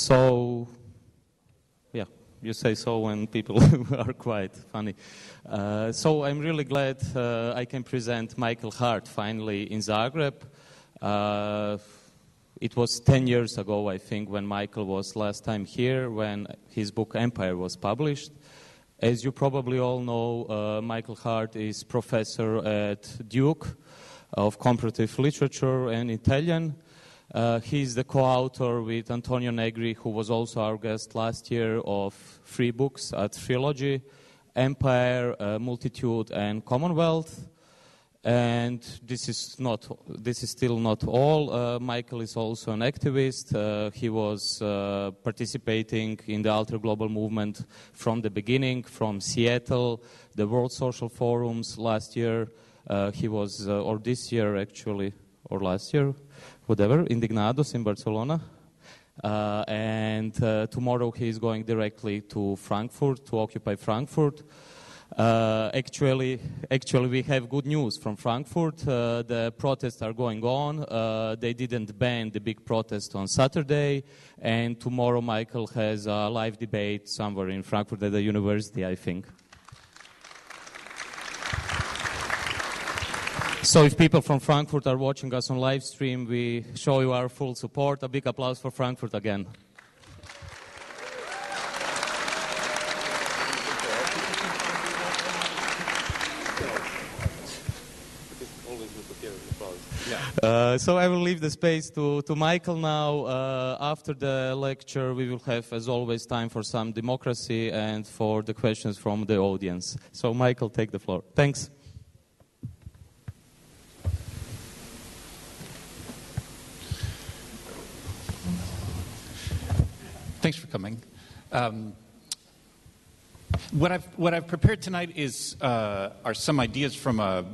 So, yeah, you say so when people are quite funny. So I'm really glad I can present Michael Hardt finally in Zagreb. It was 10 years ago, I think, when Michael was last time here, when his book Empire was published. As you probably all know, Michael Hardt is professor at Duke of comparative literature and Italian. He's the co-author with Antonio Negri, who was also our guest last year, of 3 books at Trilogy: Empire, Multitude, and Commonwealth. And this is still not all. Michael is also an activist. He was participating in the Alter Global movement from the beginning, from Seattle, the World Social Forums last year. He was, or this year actually, or last year, whatever, Indignados in Barcelona. And tomorrow he is going directly to Frankfurt, to occupy Frankfurt. Actually, we have good news from Frankfurt. The protests are going on. They didn't ban the big protest on Saturday. And tomorrow Michael has a live debate somewhere in Frankfurt at the university, I think. So if people from Frankfurt are watching us on live stream, we show you our full support. A big applause for Frankfurt again. So I will leave the space to Michael now. After the lecture, we will have, as always, time for some democracy and for the questions from the audience. So Michael, take the floor. Thanks. Thanks for coming. What I've prepared tonight are some ideas from a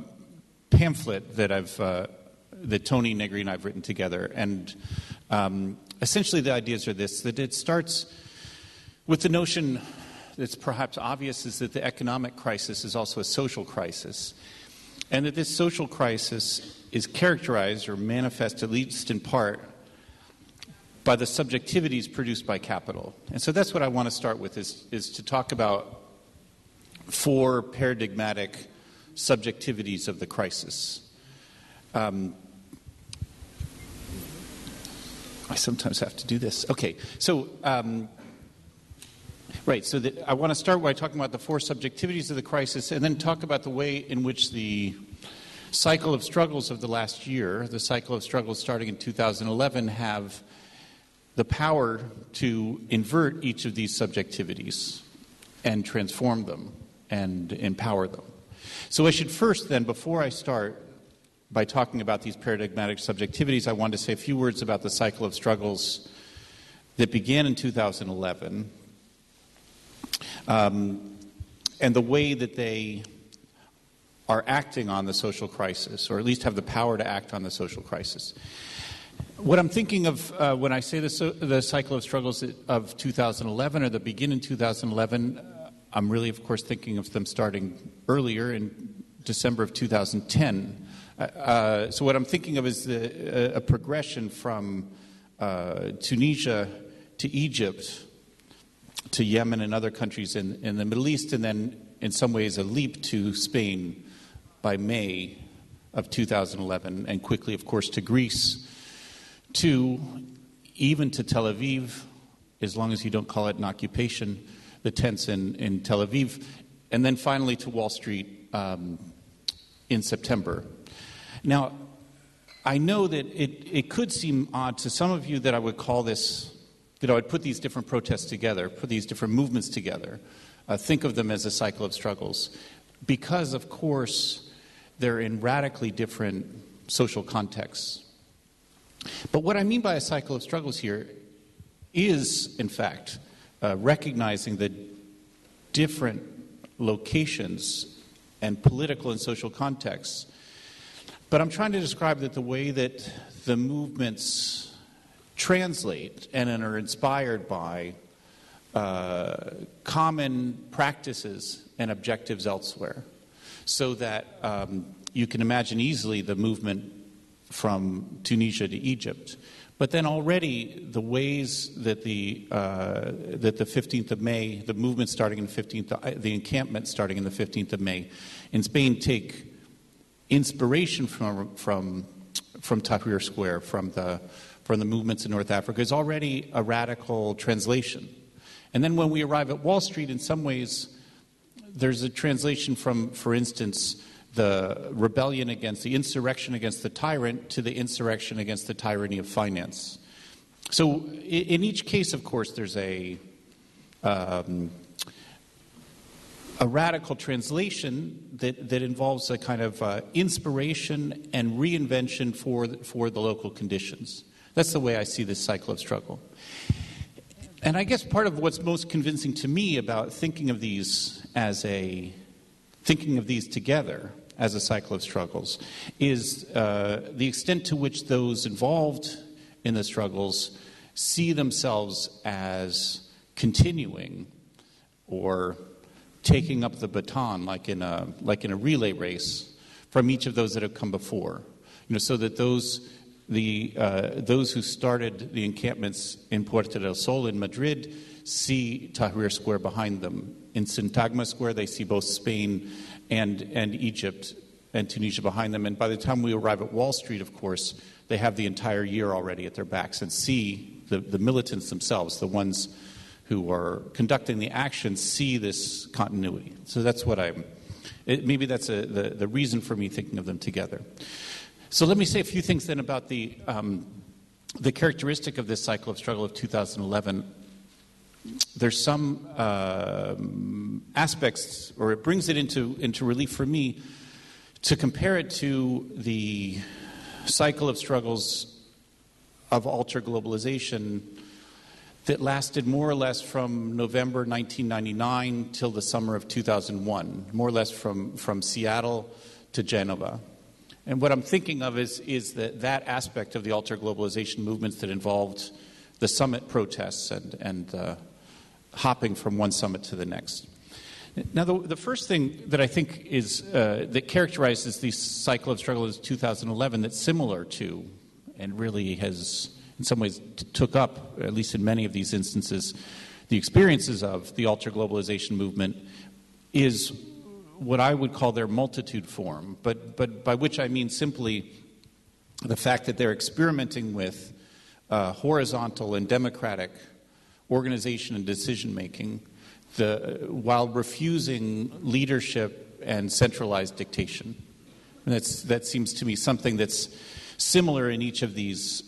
pamphlet that Tony Negri and I've written together, and essentially the ideas are this: that it starts with the notion that's perhaps obvious, is that the economic crisis is also a social crisis, and that this social crisis is characterized or manifest, at least in part, by the subjectivities produced by capital. And so that's what I want to start with, is to talk about 4 paradigmatic subjectivities of the crisis. I sometimes have to do this. Okay, so I want to start by talking about the 4 subjectivities of the crisis, and then talk about the way in which the cycle of struggles of the last year, the cycle of struggles starting in 2011, have the power to invert each of these subjectivities and transform them and empower them. So I should first then, before I start by talking about these paradigmatic subjectivities, I want to say a few words about the cycle of struggles that began in 2011 and the way that they are acting on the social crisis, or at least have the power to act on the social crisis. What I'm thinking of when I say the cycle of struggles of 2011, or that begin in 2011, I'm really, of course, thinking of them starting earlier in December of 2010. So what I'm thinking of is a progression from Tunisia to Egypt to Yemen and other countries in the Middle East, and then in some ways a leap to Spain by May of 2011, and quickly, of course, to Greece, even to Tel Aviv, as long as you don't call it an occupation, the tents in Tel Aviv, and then finally to Wall Street in September. Now, I know that it could seem odd to some of you that I would call this, that I would put these different protests together, put these different movements together, think of them as a cycle of struggles, because, of course, they're in radically different social contexts. But what I mean by a cycle of struggles here is, in fact, recognizing the different locations and political and social contexts. But I'm trying to describe that the way that the movements translate and are inspired by common practices and objectives elsewhere. So that you can imagine easily the movement from Tunisia to Egypt. But then already the ways that the 15th of May, the movement starting in the 15th, the encampment starting in the 15th of May, in Spain take inspiration from Tahrir Square, from the movements in North Africa, is already a radical translation. And then when we arrive at Wall Street, in some ways, there's a translation from, for instance, the rebellion against the insurrection against the tyrant to the insurrection against the tyranny of finance. So in each case, of course, there's a radical translation that involves a kind of inspiration and reinvention for the local conditions. That's the way I see this cycle of struggle. And I guess part of what's most convincing to me about thinking of these together as a cycle of struggles is the extent to which those involved in the struggles see themselves as continuing or taking up the baton, like in a relay race, from each of those that have come before. So that those who started the encampments in Puerta del Sol in Madrid see Tahrir Square behind them. In Syntagma Square, they see both Spain and Egypt and Tunisia behind them. And by the time we arrive at Wall Street, of course, they have the entire year already at their backs and see the militants themselves, the ones who are conducting the action, see this continuity. So that's what maybe that's the reason for me thinking of them together. So let me say a few things then about the characteristic of this cycle of struggle of 2011. There's some aspects, or it brings it into relief for me, to compare it to the cycle of struggles of alter globalization that lasted more or less from November 1999 till the summer of 2001, more or less from Seattle to Genova. And what I'm thinking of is that aspect of the alter globalization movements that involved the summit protests and hopping from one summit to the next. Now, the first thing that I think is that characterizes the cycle of struggle is 2011 that's similar to, and really has in some ways took up, at least in many of these instances, the experiences of the alter globalization movement, is what I would call their multitude form, but by which I mean simply the fact that they're experimenting with horizontal and democratic organization and decision making, while refusing leadership and centralized dictation. And that seems to me something that's similar in each of these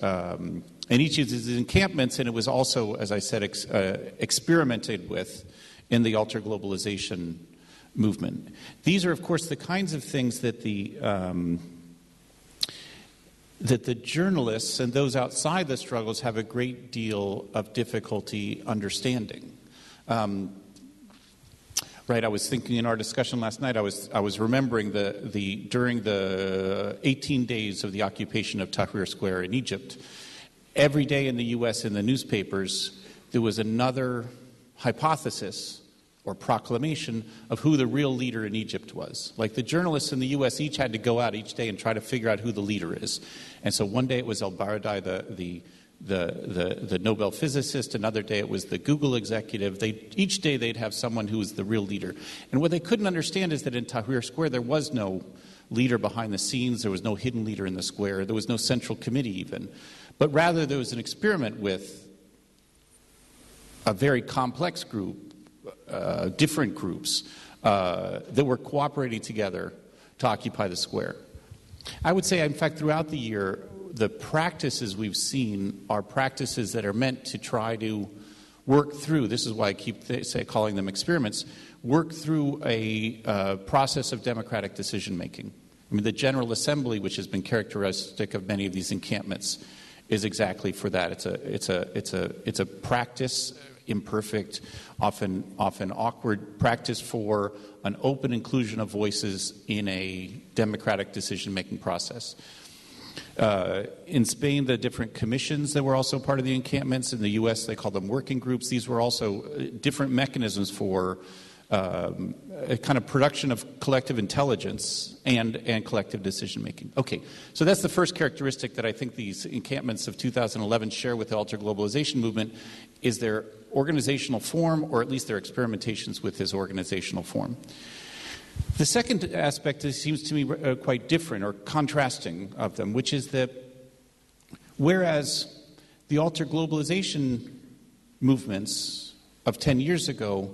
encampments, and it was also, as I said, experimented with in the alter globalization movement. These are, of course, the kinds of things that the journalists and those outside the struggles have a great deal of difficulty understanding. Right, I was thinking in our discussion last night, I was remembering during the 18 days of the occupation of Tahrir Square in Egypt, every day in the U.S. in the newspapers, there was another hypothesis or proclamation of who the real leader in Egypt was. Like the journalists in the U.S. each had to go out each day and try to figure out who the leader is. And so one day it was El-Baradei, the Nobel physicist. Another day it was the Google executive. Each day they'd have someone who was the real leader. And what they couldn't understand is that in Tahrir Square there was no leader behind the scenes. There was no hidden leader in the square. There was no central committee even. But rather there was an experiment with a very complex group, different groups that were cooperating together to occupy the square. I would say, in fact, throughout the year, the practices we've seen are practices that are meant to try to work through, this is why I keep calling them experiments, work through a process of democratic decision-making. I mean, the General Assembly, which has been characteristic of many of these encampments, is exactly for that. It's a practice, imperfect, often awkward practice for an open inclusion of voices in a democratic decision-making process. In Spain, the different commissions that were also part of the encampments. In the U.S., they call them working groups. These were also different mechanisms for a kind of production of collective intelligence and collective decision-making. Okay, so that's the first characteristic that I think these encampments of 2011 share with the Alter Globalization movement, is their organizational form, or at least their experimentations with this organizational form. The second aspect seems to me quite different or contrasting of them, which is that whereas the Alter Globalization movements of 10 years ago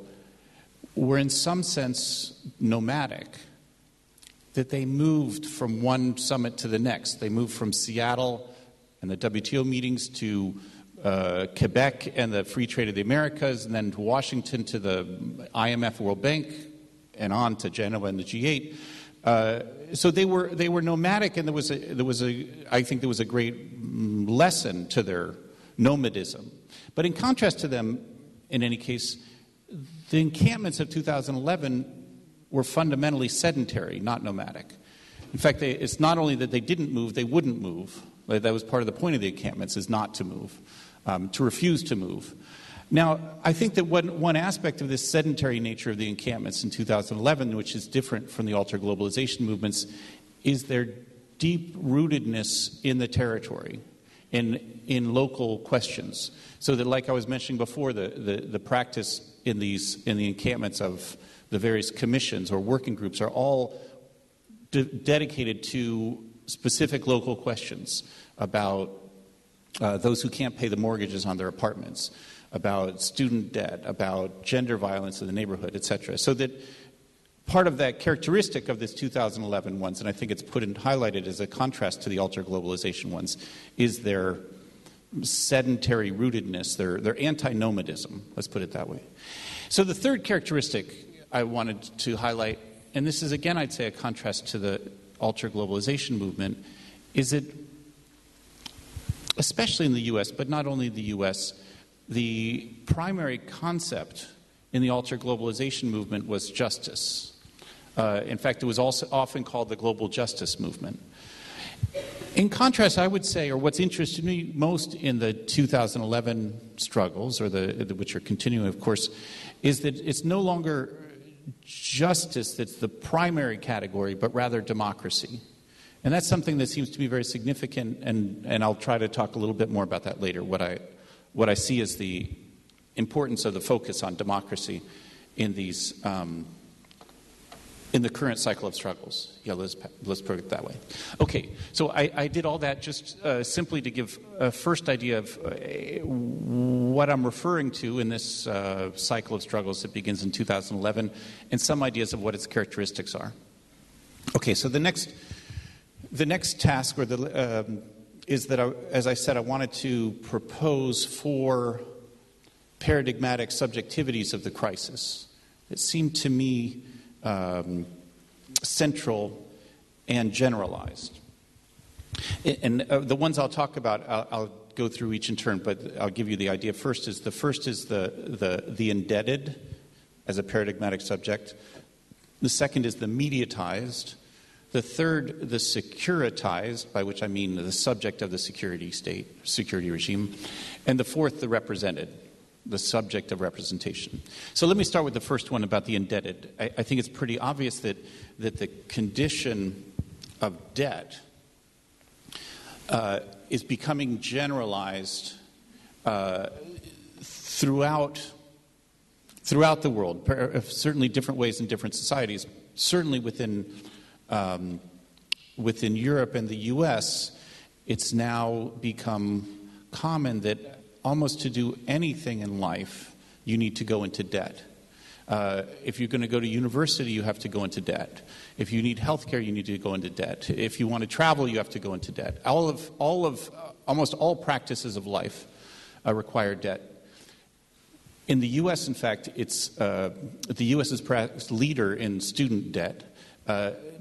were in some sense nomadic, that they moved from one summit to the next. They moved from Seattle and the WTO meetings to Quebec and the Free Trade of the Americas, and then to Washington to the IMF World Bank, and on to Geneva and the G8. So they were nomadic, and I think there was a great lesson to their nomadism. But in contrast to them, in any case, the encampments of 2011 were fundamentally sedentary, not nomadic. In fact, it's not only that they didn't move, they wouldn't move. That was part of the point of the encampments, is not to move, to refuse to move. Now, I think that one aspect of this sedentary nature of the encampments in 2011, which is different from the Alter Globalization movements, is their deep rootedness in the territory, in local questions. So that, like I was mentioning before, the practice in the encampments of the various commissions or working groups are all dedicated to specific local questions about those who can't pay the mortgages on their apartments, about student debt, about gender violence in the neighborhood, etc. So that part of that characteristic of this 2011 ones, and I think it's put and highlighted as a contrast to the Alter Globalization ones, is their sedentary rootedness, their anti-nomadism, let's put it that way. So the third characteristic I wanted to highlight, and this is again I'd say a contrast to the Alter Globalization movement, is that especially in the US, but not only the US, the primary concept in the Alter Globalization movement was justice. In fact, it was also often called the global justice movement. In contrast, I would say, or what's interested me most in the 2011 struggles, or which are continuing, of course, is that it's no longer justice that's the primary category, but rather democracy. And that's something that seems to be very significant, and I'll try to talk a little bit more about that later, what I see as the importance of the focus on democracy in these in the current cycle of struggles. Yeah, let's put it that way. Okay, so I did all that just simply to give a first idea of what I'm referring to in this cycle of struggles that begins in 2011, and some ideas of what its characteristics are. Okay, so the next task is that, as I said, I wanted to propose 4 paradigmatic subjectivities of the crisis. It seemed to me central and generalized. And the ones I'll talk about, I'll go through each in turn, but I'll give you the idea. The first is the indebted as a paradigmatic subject. The second is the mediatized. The third, the securitized, by which I mean the subject of the security regime. And the fourth, the represented, the subject of representation. So let me start with the first one about the indebted. I think it's pretty obvious that the condition of debt is becoming generalized throughout the world, certainly different ways in different societies, certainly within Europe and the US, it's now become common that almost to do anything in life, you need to go into debt. If you're going to go to university, you have to go into debt. If you need health care, you need to go into debt. If you want to travel, you have to go into debt. Almost all practices of life require debt. In the U.S., in fact, the U.S. is perhaps leader in student debt.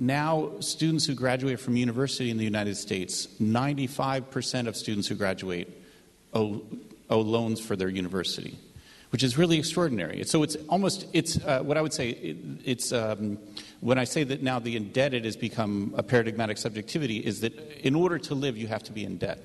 Now, students who graduate from university in the United States, 95% of students who graduate owe loans for their university, which is really extraordinary. So it's what I would say, it's when I say that now the indebted has become a paradigmatic subjectivity, is that in order to live, you have to be in debt.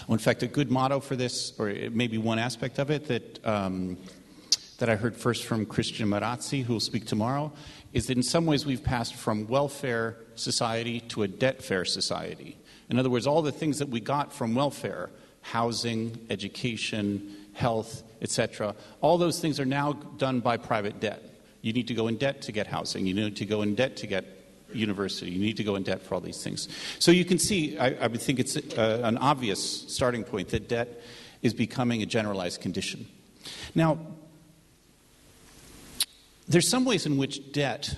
Well, in fact, a good motto for this, or maybe one aspect of it, that that I heard first from Christian Marazzi, who will speak tomorrow, is that in some ways we've passed from welfare society to a debt-fare society. In other words, all the things that we got from welfare, housing, education, health, etc., all those things are now done by private debt. You need to go in debt to get housing. You need to go in debt to get university. You need to go in debt for all these things. So you can see, I would think it's an obvious starting point that debt is becoming a generalized condition. Now, there's some ways in which debt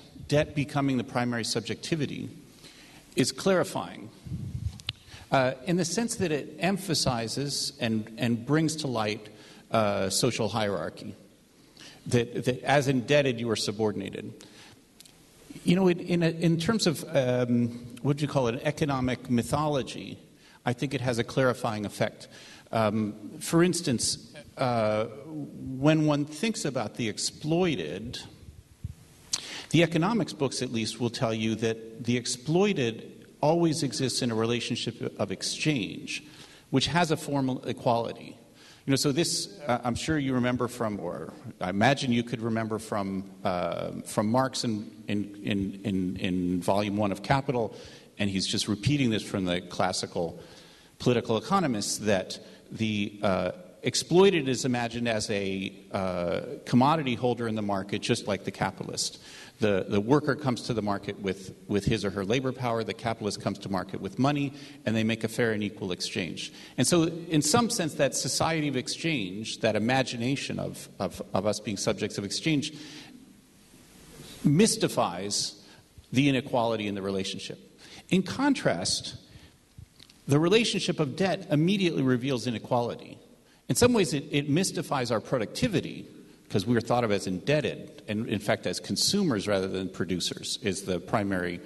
becoming the primary subjectivity, is clarifying in the sense that it emphasizes and brings to light social hierarchy, that as indebted you are subordinated. You know, in terms of, what do you call it, an economic mythology, I think it has a clarifying effect. For instance, when one thinks about the exploited, the economics books at least will tell you that the exploited always exists in a relationship of exchange, which has a formal equality. You know, so this, I'm sure you remember from, or I imagine you could remember from Marx in Volume 1 of Capital, and he's just repeating this from the classical political economists, that the exploited is imagined as a commodity holder in the market, just like the capitalist. The worker comes to the market with his or her labor power, the capitalist comes to market with money, and they make a fair and equal exchange. And so in some sense, that society of exchange, that imagination of us being subjects of exchange, mystifies the inequality in the relationship. In contrast, the relationship of debt immediately reveals inequality. In some ways, it mystifies our productivity, because we are thought of as indebted, and in fact as consumers rather than producers, is the primary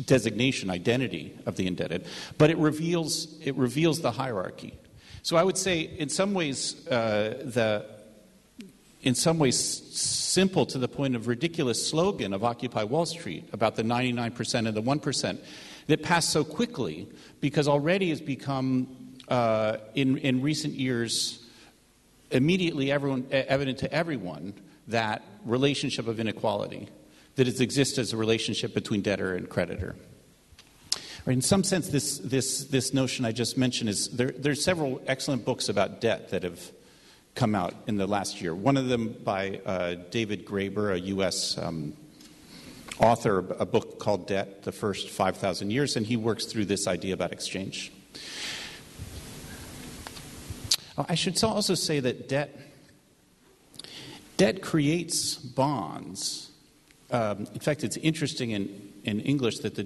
designation, identity of the indebted. But it reveals the hierarchy. So I would say, in some ways simple to the point of ridiculous slogan of Occupy Wall Street about the 99% and the 1%, that passed so quickly because already has become, in recent years, immediately evident to everyone, that relationship of inequality, that it exists as a relationship between debtor and creditor. Right, in some sense, this notion I just mentioned is there's several excellent books about debt that have come out in the last year. One of them by David Graeber, a U.S. Author, a book called Debt, The First 5,000 Years, and he works through this idea about exchange. I should also say that debt creates bonds. In fact, it's interesting in English that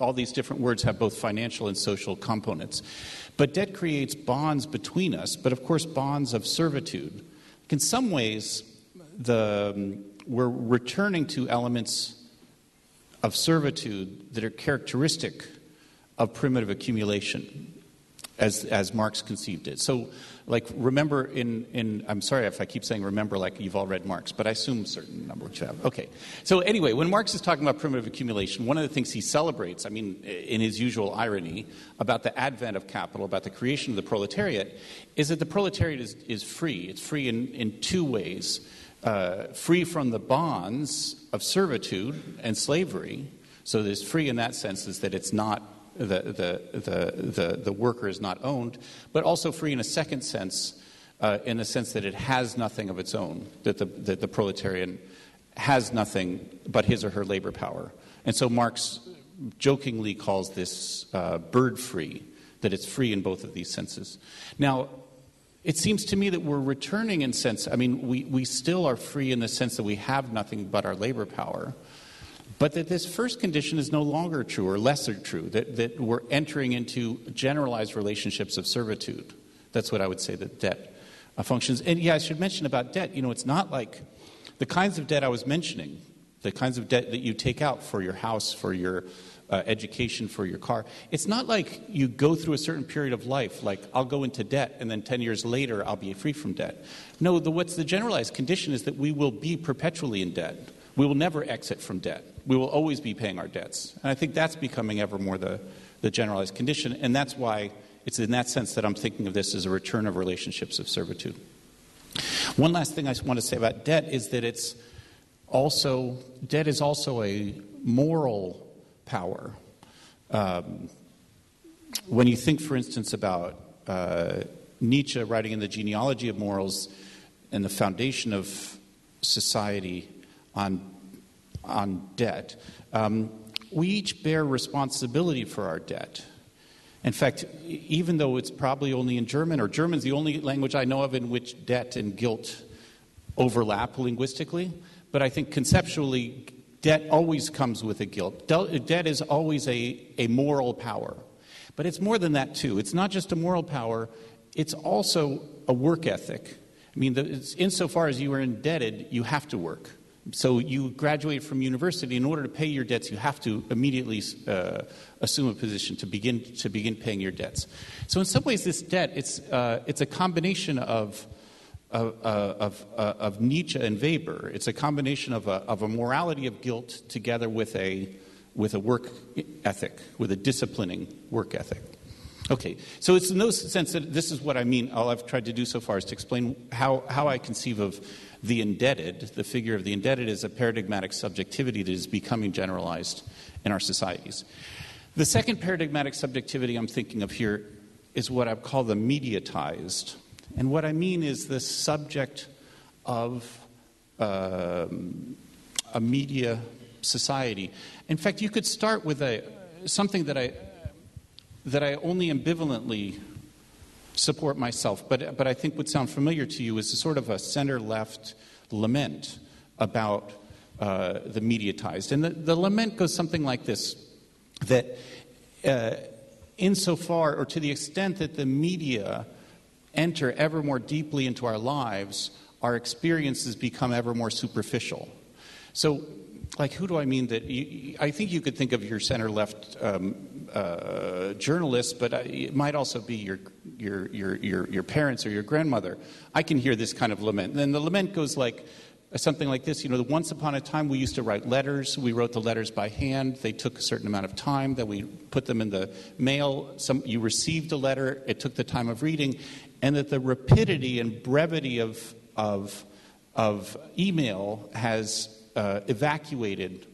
all these different words have both financial and social components. But debt creates bonds between us, but of course bonds of servitude. In some ways, we're returning to elements of servitude that are characteristic of primitive accumulation, as Marx conceived it. So, like, remember I'm sorry if I keep saying remember like you've all read Marx, but I assume a certain number of you have. Okay. So anyway, when Marx is talking about primitive accumulation, one of the things he celebrates, in his usual irony, about the advent of capital, about the creation of the proletariat, is that the proletariat is free. It's free in two ways. Free from the bonds of servitude and slavery. So it's free in that sense, is that it's not the worker is not owned, but also free in a second sense, in the sense that it has nothing of its own, that the proletarian has nothing but his or her labor power. And so Marx jokingly calls this bird free, that it's free in both of these senses. Now, it seems to me that we're returning in sense, we still are free in the sense that we have nothing but our labor power, but that this first condition is no longer true or lesser true, that we're entering into generalized relationships of servitude. That's what I would say that debt functions. And yeah, I should mention about debt, it's not like the kinds of debt I was mentioning, the kinds of debt that you take out for your house, for your education, for your car. It's not like you go through a certain period of life, like I'll go into debt and then 10 years later I'll be free from debt. No, what's the generalized condition is that we will be perpetually in debt. We will never exit from debt. We will always be paying our debts. And I think that's becoming ever more the generalized condition, and that's why it's in that sense that I'm thinking of this as a return of relationships of servitude. One last thing I want to say about debt is that debt is also a moral power. When you think, for instance, about Nietzsche writing in The Genealogy of Morals and the foundation of society on debt, we each bear responsibility for our debt. In fact, even though it's probably only in German, or German's the only language I know of in which debt and guilt overlap linguistically, but I think conceptually, debt always comes with a guilt. Debt is always a moral power. But it's more than that, too. It's not just a moral power, it's also a work ethic. I mean, insofar as you are indebted, you have to work. So you graduate from university. In order to pay your debts, you have to immediately assume a position to begin paying your debts. So in some ways, this debt, it's a combination of Nietzsche and Weber. It's a combination of a morality of guilt together with a work ethic, with a disciplining work ethic. Okay, so it's in no sense that this is what I mean. All I've tried to do so far is to explain how I conceive of the indebted. The figure of the indebted is a paradigmatic subjectivity that is becoming generalized in our societies. The second paradigmatic subjectivity I'm thinking of here is what I call the mediatized. And what I mean is the subject of a media society. In fact, you could start with something that I only ambivalently support myself, but I think would sound familiar to you, is a sort of a center-left lament about the mediatized. And the lament goes something like this, that insofar, or to the extent that the media enter ever more deeply into our lives, our experiences become ever more superficial. So, like, who do I mean that? I think you could think of your center-left journalists, but it might also be your parents or your grandmother. I can hear this kind of lament. And then the lament goes like something like this. You know, once upon a time we used to write letters. We wrote the letters by hand. They took a certain amount of time. Then we put them in the mail. You received a letter. It took the time of reading. And that the rapidity and brevity of email has evacuated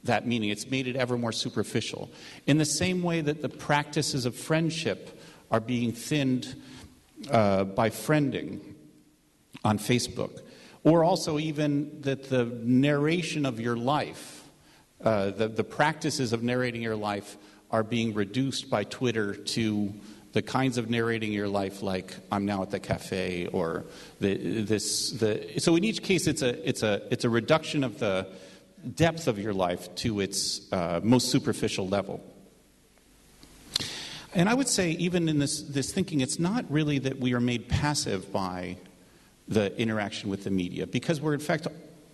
that meaning. It's made it ever more superficial. In the same way that the practices of friendship are being thinned by friending on Facebook, or also even that the narration of your life, the practices of narrating your life are being reduced by Twitter to the kinds of narrating your life, like I'm now at the cafe, or so in each case it's a reduction of the depth of your life to its most superficial level. And I would say, even in this thinking, it's not really that we are made passive by the interaction with the media, because we're in fact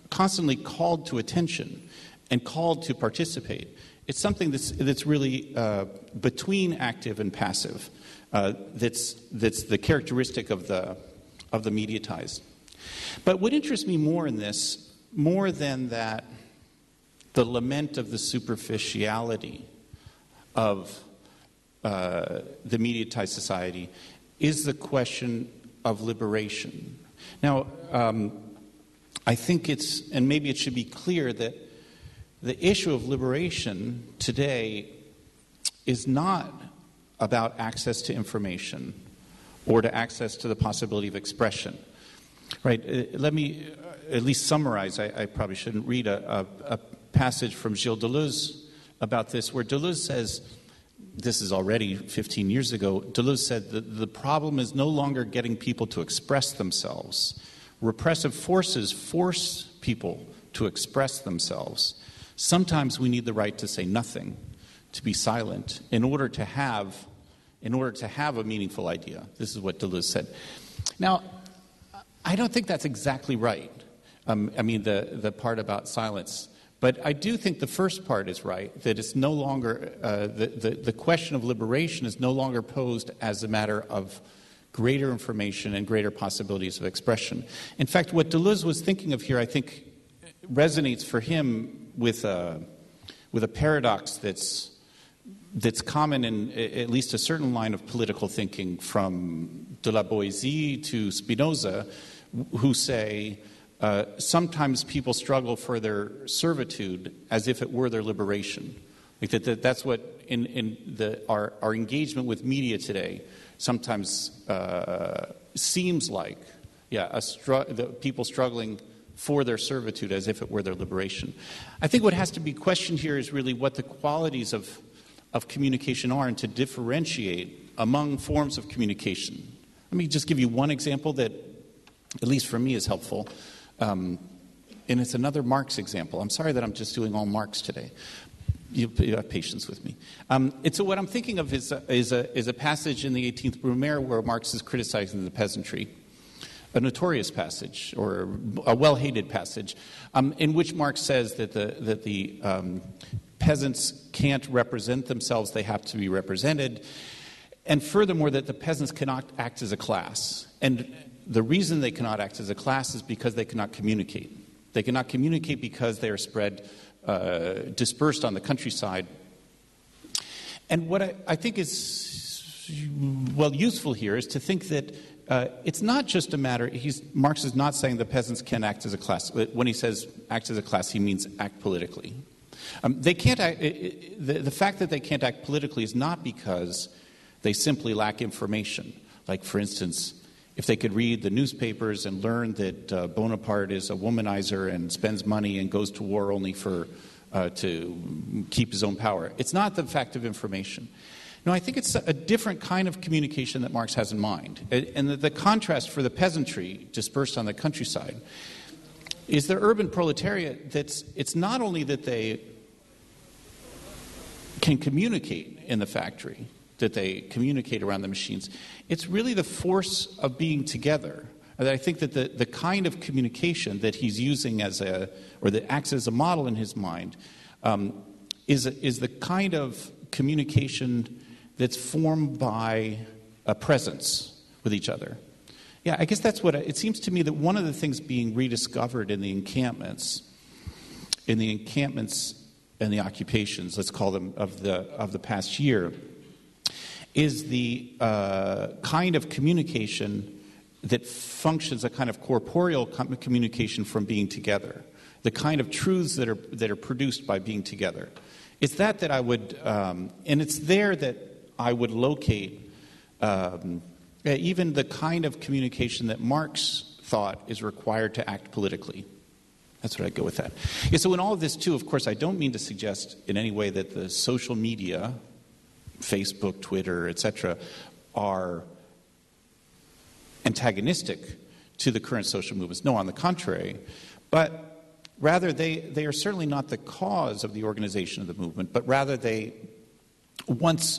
constantly called to attention and called to participate. It's something that's really between active and passive. That's the characteristic of the mediatized. But what interests me more in this, more than that, the lament of the superficiality of the mediatized society, is the question of liberation. Now, I think and maybe it should be clear that the issue of liberation today is not about access to information or to access to the possibility of expression. Right? Let me at least summarize. I probably shouldn't read a passage from Gilles Deleuze about this, where Deleuze says, this is already 15 years ago, Deleuze said that the problem is no longer getting people to express themselves. Repressive forces force people to express themselves. Sometimes we need the right to say nothing, to be silent, in order to have a meaningful idea. This is what Deleuze said. Now, I don't think that's exactly right. I mean, the part about silence. But I do think the first part is right, that it's no longer, the question of liberation is no longer posed as a matter of greater information and greater possibilities of expression. In fact, what Deleuze was thinking of here, I think, resonates for him with a paradox that's common in at least a certain line of political thinking, from de la Boétie to Spinoza, who say sometimes people struggle for their servitude as if it were their liberation. Like that's what our engagement with media today sometimes seems like, the people struggling for their servitude as if it were their liberation. I think what has to be questioned here is really what the qualities of communication are, and to differentiate among forms of communication. Let me just give you one example that, at least for me, is helpful. And it's another Marx example. I'm sorry that I'm just doing all Marx today. You have patience with me. And so what I'm thinking of is a passage in the 18th Brumaire where Marx is criticizing the peasantry, a notorious passage, or a well-hated passage, in which Marx says that the peasants can't represent themselves, they have to be represented, and furthermore that the peasants cannot act as a class. And the reason they cannot act as a class is because they cannot communicate. They cannot communicate because they are dispersed on the countryside. And what I think is, useful here is to think that it's not just a matter, Marx is not saying the peasants can act as a class. When he says act as a class, he means act politically. They can't act, the fact that they can't act politically is not because they simply lack information. Like, for instance, if they could read the newspapers and learn that Bonaparte is a womanizer and spends money and goes to war only to keep his own power. It's not the fact of information. No, I think it's a different kind of communication that Marx has in mind. And the contrast for the peasantry dispersed on the countryside is the urban proletariat. It's not only that they can communicate in the factory, that they communicate around the machines, it's really the force of being together. And I think that the kind of communication that he's using or that acts as a model in his mind is the kind of communication that's formed by a presence with each other. Yeah, I guess that's what it seems to me, that one of the things being rediscovered in the encampments and the occupations, let's call them, of the past year, is the kind of communication that functions, a kind of corporeal communication from being together, the kind of truths that are produced by being together. It's that I would, and it's there that I would locate even the kind of communication that Marx thought is required to act politically. That's what I'd go with that. Yeah, so in all of this, too, of course, I don't mean to suggest in any way that the social media, Facebook, Twitter, etc., are antagonistic to the current social movements. No, on the contrary. But rather, they are certainly not the cause of the organization of the movement, but rather once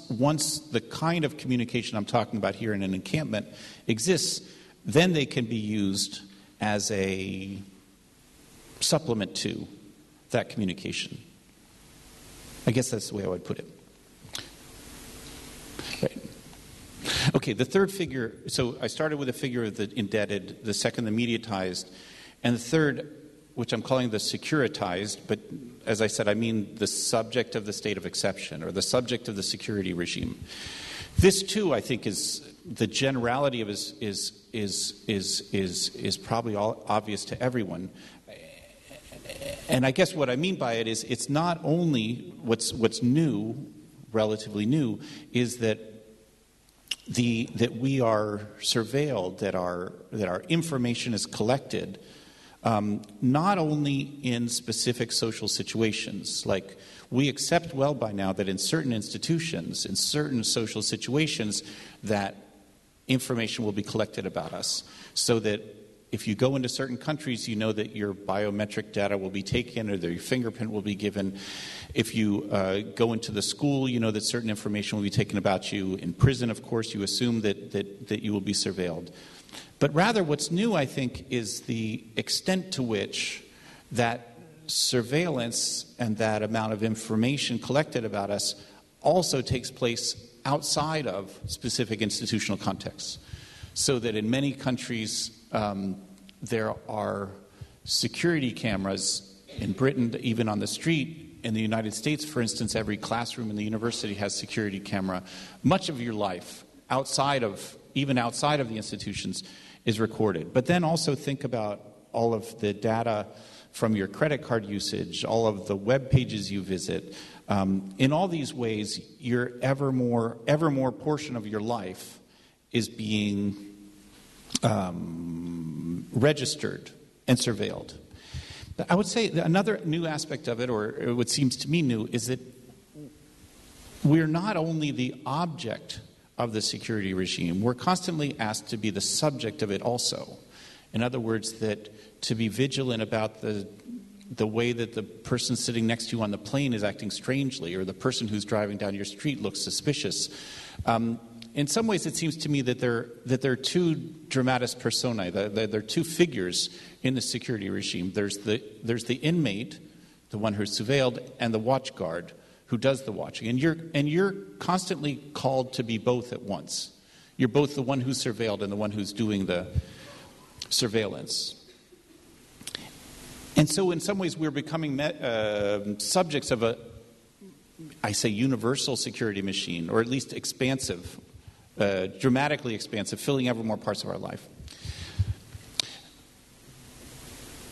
the kind of communication I'm talking about here in an encampment exists, then they can be used as a supplement to that communication. I guess that's the way I would put it. Right. Okay, the third figure, so I started with a figure of the indebted, the second the mediatized, and the third, which I'm calling the securitized, but as I said, I mean the subject of the state of exception, or the subject of the security regime. This too, I think, is the generality of is probably all obvious to everyone. And I guess what I mean by it is it's not only what's new, relatively new, is that we are surveilled, that our information is collected, not only in specific social situations. Like, we accept well by now that in certain institutions, in certain social situations, that information will be collected about us, so that if you go into certain countries, you know that your biometric data will be taken, or that your fingerprint will be given. If you go into the school, you know that certain information will be taken about you. In prison, of course, you assume that you will be surveilled. But rather, what's new, I think, is the extent to which that surveillance and that amount of information collected about us also takes place outside of specific institutional contexts. So that in many countries, there are security cameras in Britain, even on the street. In the United States, for instance, every classroom in the university has security camera. Much of your life, even outside of the institutions, is recorded. But then also think about all of the data from your credit card usage, all of the web pages you visit. In all these ways, your ever more portion of your life is being registered and surveilled. I would say that another new aspect of it, or what seems to me new, is that we're not only the object of the security regime, we're constantly asked to be the subject of it also. In other words, that to be vigilant about the way that the person sitting next to you on the plane is acting strangely, or the person who's driving down your street looks suspicious. In some ways, it seems to me that there are two dramatis personae. There are two figures in the security regime. There's the inmate, the one who's surveilled, and the watch guard who does the watching. And you're constantly called to be both at once. You're both the one who's surveilled and the one who's doing the surveillance. And so in some ways we're becoming subjects of I say universal security machine, or at least expansive, dramatically expansive, filling ever more parts of our life.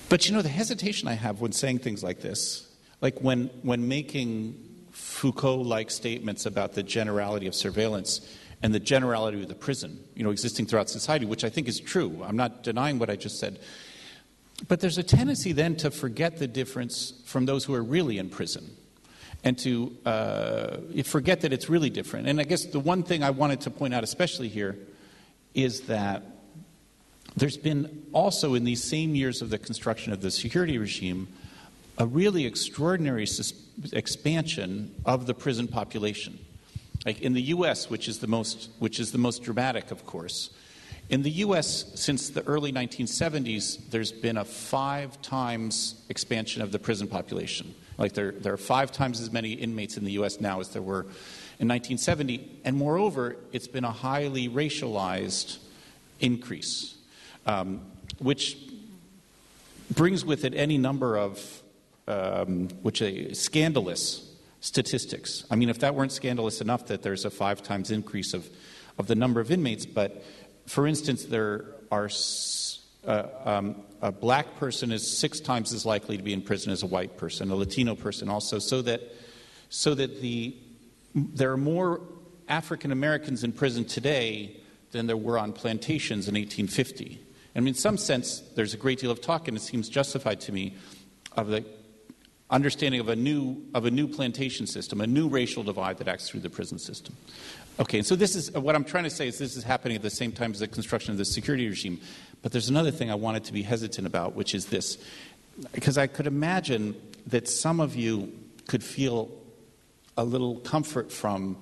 But the hesitation I have when saying things like this, like when making Foucault-like statements about the generality of surveillance and the generality of the prison, existing throughout society, which I think is true. I'm not denying what I just said. But there's a tendency then to forget the difference from those who are really in prison, and to forget that it's really different. And I guess the one thing I wanted to point out especially here is that there's been also in these same years of the construction of the security regime a really extraordinary expansion of the prison population. Like in the U.S., which is the most dramatic, of course. In the U.S., since the early 1970s, there's been a 5 times expansion of the prison population. Like there are 5 times as many inmates in the U.S. now as there were in 1970. And moreover, it's been a highly racialized increase, which brings with it any number of scandalous statistics. I mean, if that weren't scandalous enough that there's a 5 times increase of the number of inmates, but for instance, there are a black person is 6 times as likely to be in prison as a white person, a Latino person also, so that there are more African Americans in prison today than there were on plantations in 1850. I mean, in some sense, there's a great deal of talk, and it seems justified to me, of the understanding of a new plantation system, a new racial divide that acts through the prison system. Okay, so this is what I'm trying to say is this is happening at the same time as the construction of the security regime. But there's another thing I wanted to be hesitant about, which is this. Because I could imagine that some of you could feel a little comfort from,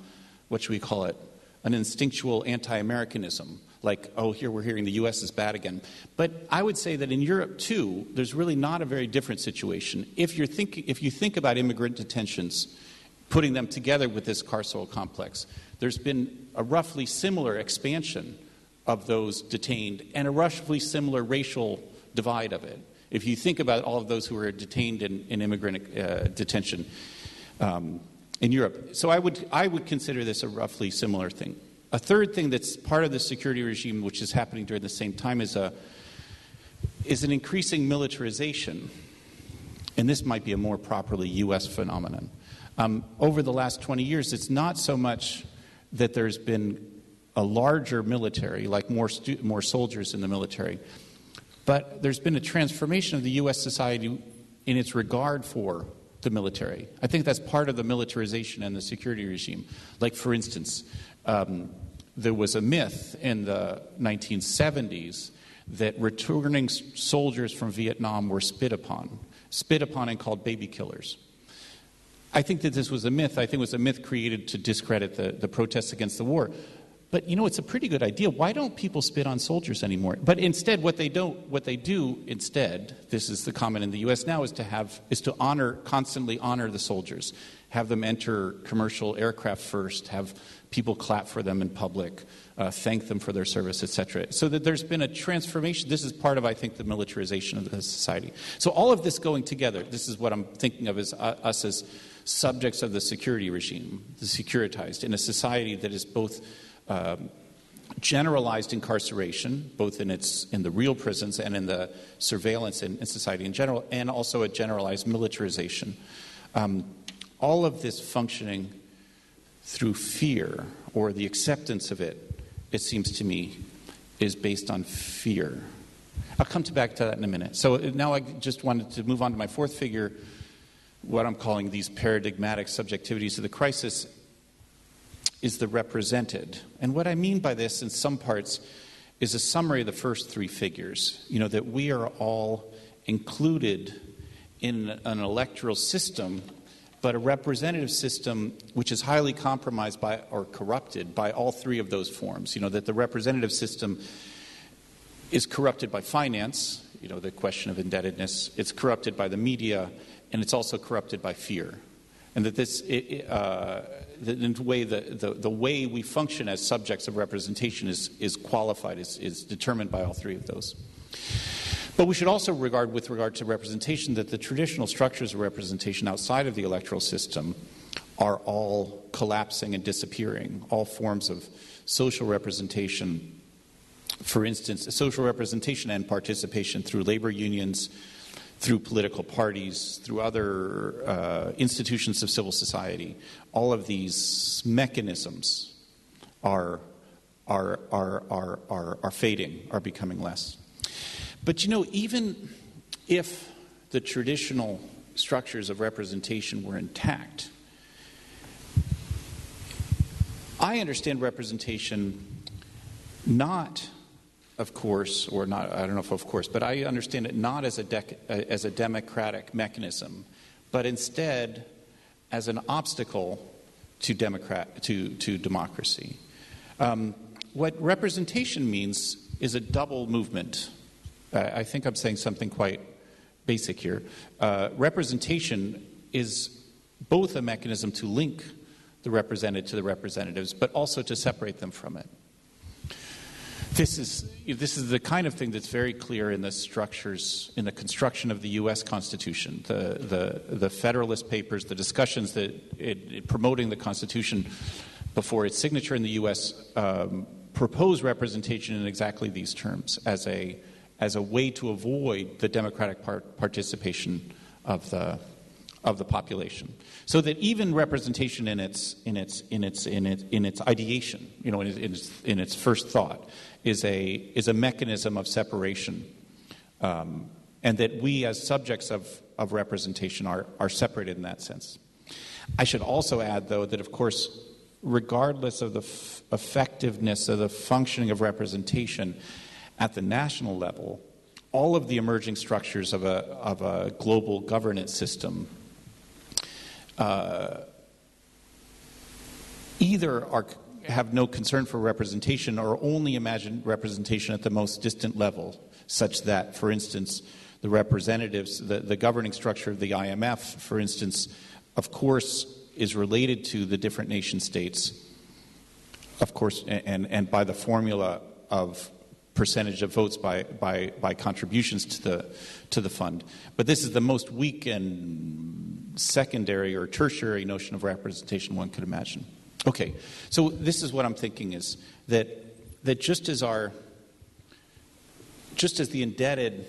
what should we call it, an instinctual anti-Americanism. Like, oh, here we're hearing the U.S. is bad again. But I would say that in Europe, too, there's really not a very different situation. If you think about immigrant detentions, putting them together with this carceral complex, there's been a roughly similar expansion of those detained and a roughly similar racial divide of it. If you think about all of those who are detained in immigrant detention in Europe. So I would consider this a roughly similar thing. A third thing that's part of the security regime, which is happening during the same time, is an increasing militarization. And this might be a more properly U.S. phenomenon. Over the last 20 years, it's not so much that there's been a larger military, like more soldiers in the military, but there's been a transformation of the U.S. society in its regard for the military. I think that's part of the militarization and the security regime. Like, for instance, there was a myth in the 1970s that returning soldiers from Vietnam were spit upon and called baby killers. I think that this was a myth. I think it was a myth created to discredit the protests against the war. But, it's a pretty good idea. Why don't people spit on soldiers anymore? But instead, what they do instead, this is the common in the U.S. now, is to constantly honor the soldiers, have them enter commercial aircraft first, have people clap for them in public, thank them for their service, etc. So that there's been a transformation. This is part of, I think, the militarization of the society. So all of this going together, this is what I'm thinking of as us as subjects of the security regime, the securitized, in a society that is both generalized incarceration, both in the real prisons and in the surveillance in society in general, and also a generalized militarization. All of this functioning through fear, or the acceptance of it, it seems to me, is based on fear. I'll come back to that in a minute. So now I just wanted to move on to my fourth figure, what I'm calling these paradigmatic subjectivities of the crisis, is the represented. And what I mean by this, in some parts, is a summary of the first three figures. That we are all included in an electoral system, but a representative system which is highly compromised by or corrupted by all three of those forms. That the representative system is corrupted by finance, the question of indebtedness, it's corrupted by the media, and it's also corrupted by fear. And that the way we function as subjects of representation is qualified, is determined by all three of those. But we should also regard, with regard to representation, that the traditional structures of representation outside of the electoral system are all collapsing and disappearing. All forms of social representation, for instance, social representation and participation through labor unions, through political parties, through other institutions of civil society, all of these mechanisms are fading, are becoming less. But even if the traditional structures of representation were intact, I understand representation not, of course, or not, I don't know if of course, but I understand it not as a democratic mechanism, but instead as an obstacle to democracy. What representation means is a double movement. I think I'm saying something quite basic here. Representation is both a mechanism to link the represented to the representatives, but also to separate them from it. This is the kind of thing that's very clear in the structures, in the construction of the U.S. Constitution, the Federalist Papers, the discussions that promoting the Constitution before its signature in the U.S. Propose representation in exactly these terms as a way to avoid the democratic participation of the population, so that even representation in its ideation, in its first thought, is a mechanism of separation, and that we as subjects of representation are separated in that sense. I should also add, though, that of course, regardless of the effectiveness of the functioning of representation at the national level, all of the emerging structures of a global governance system either have no concern for representation or only imagine representation at the most distant level, such that, for instance, the representatives, the governing structure of the IMF, for instance, of course, is related to the different nation states, of course, and by the formula of percentage of votes by contributions to the fund. But this is the most weak and secondary or tertiary notion of representation one could imagine. Okay, so this is what I'm thinking is that just as the indebted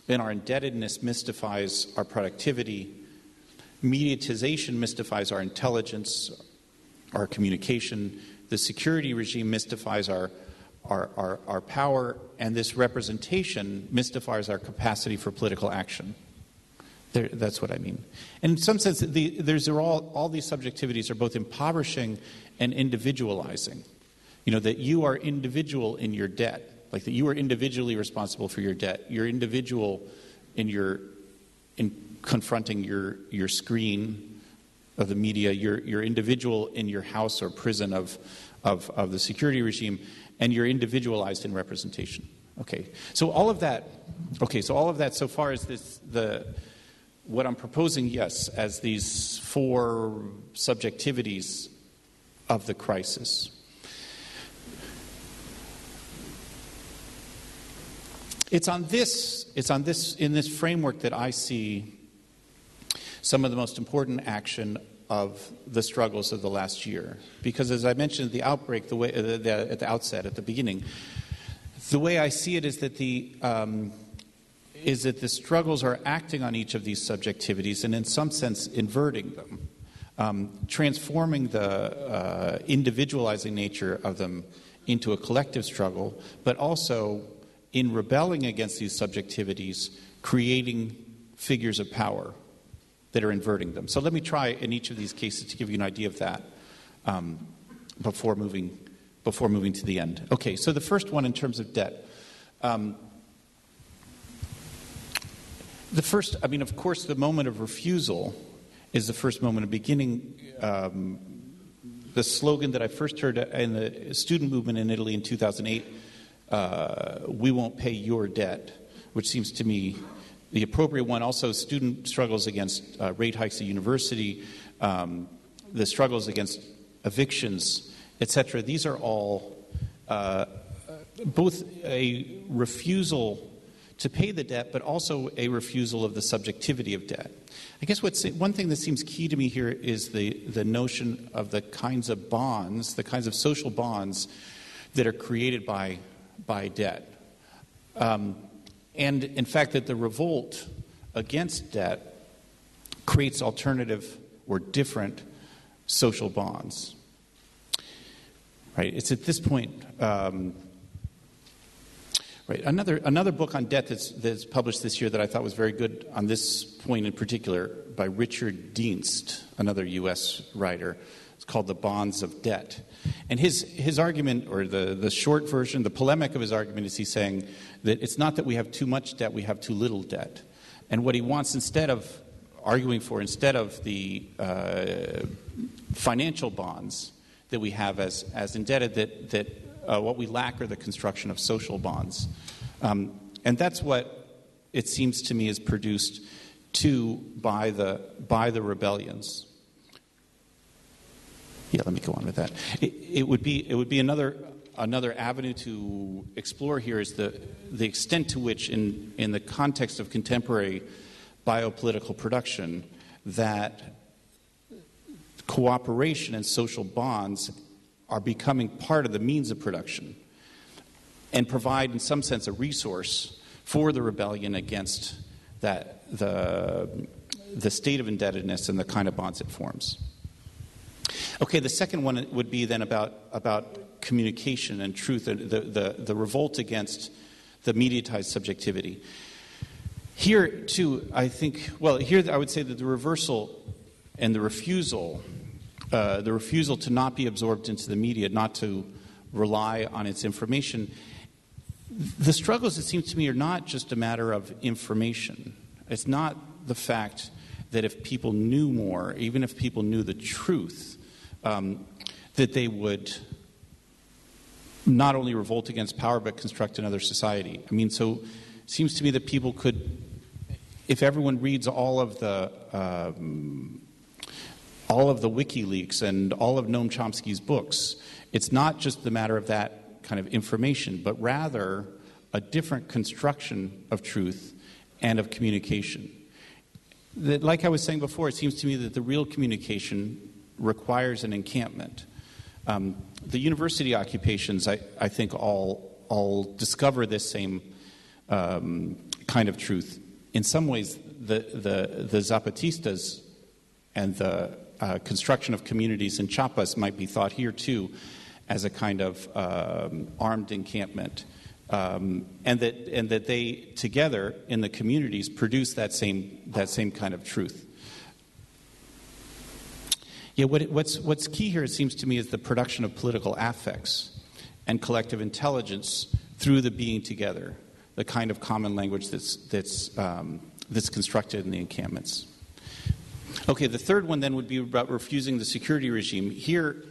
and our indebtedness mystifies our productivity, mediatization mystifies our intelligence, our communication, the security regime mystifies our power, and this representation mystifies our capacity for political action. That's what I mean. And in some sense, all these subjectivities are both impoverishing and individualizing. That you are individual in your debt, like that you are individually responsible for your debt. You're individual in confronting your screen of the media. You're individual in your house or prison of the security regime, and you're individualized in representation. So all of that so far as what I'm proposing, yes, as these four subjectivities of the crisis. It's in this framework that I see some of the most important action of the struggles of the last year. Because as I mentioned at the outbreak, at the outset, at the beginning, the way I see it is that the struggles are acting on each of these subjectivities and in some sense inverting them, transforming the individualizing nature of them into a collective struggle, but also in rebelling against these subjectivities, creating figures of power that are inverting them. So let me try in each of these cases to give you an idea of that before moving to the end. Okay, so the first one in terms of debt. Of course, the moment of refusal is the first moment of beginning. The slogan that I first heard in the student movement in Italy in 2008, we won't pay your debt, which seems to me the appropriate one. Also, student struggles against rate hikes at university, the struggles against evictions, etc. These are all both a refusal to pay the debt, but also a refusal of the subjectivity of debt. I guess one thing that seems key to me here is the notion of the kinds of bonds, the kinds of social bonds that are created by debt. And in fact, that the revolt against debt creates alternative or different social bonds. Right? It's at this point. Right. Another book on debt that's published this year that I thought was very good on this point in particular by Richard Dienst, another U.S. writer. It's called The Bonds of Debt. And his argument, or the short version, the polemic of his argument is he's saying that it's not that we have too much debt, we have too little debt. And what he wants instead of the financial bonds that we have as indebted, that what we lack are the construction of social bonds. And that's what it seems to me is produced too by the rebellions. Yeah, let me go on with that. It would be another avenue to explore here is the extent to which in the context of contemporary biopolitical production that cooperation and social bonds are becoming part of the means of production and provide in some sense a resource for the rebellion against that the state of indebtedness and the kind of bonds it forms. Okay, the second one would be then about communication and truth, the revolt against the mediatized subjectivity. Here, too, I would say that the reversal and the refusal to not be absorbed into the media, not to rely on its information, the struggles, it seems to me, are not just a matter of information. It's not the fact that if people knew more, even if people knew the truth, that they would not only revolt against power but construct another society. I mean, so it seems to me that people could, if everyone reads all of the WikiLeaks and all of Noam Chomsky's books, it's not just the matter of that kind of information, but rather a different construction of truth and of communication. That, like I was saying before, it seems to me that the real communication requires an encampment. The university occupations, I think, all discover this same kind of truth. In some ways, the Zapatistas and the construction of communities in Chiapas might be thought here too as a kind of armed encampment, and that they together in the communities produce that same kind of truth. Yeah, what's key here, it seems to me, is the production of political affects and collective intelligence through the being together, the kind of common language that's constructed in the encampments. Okay, the third one then would be about refusing the security regime. Here,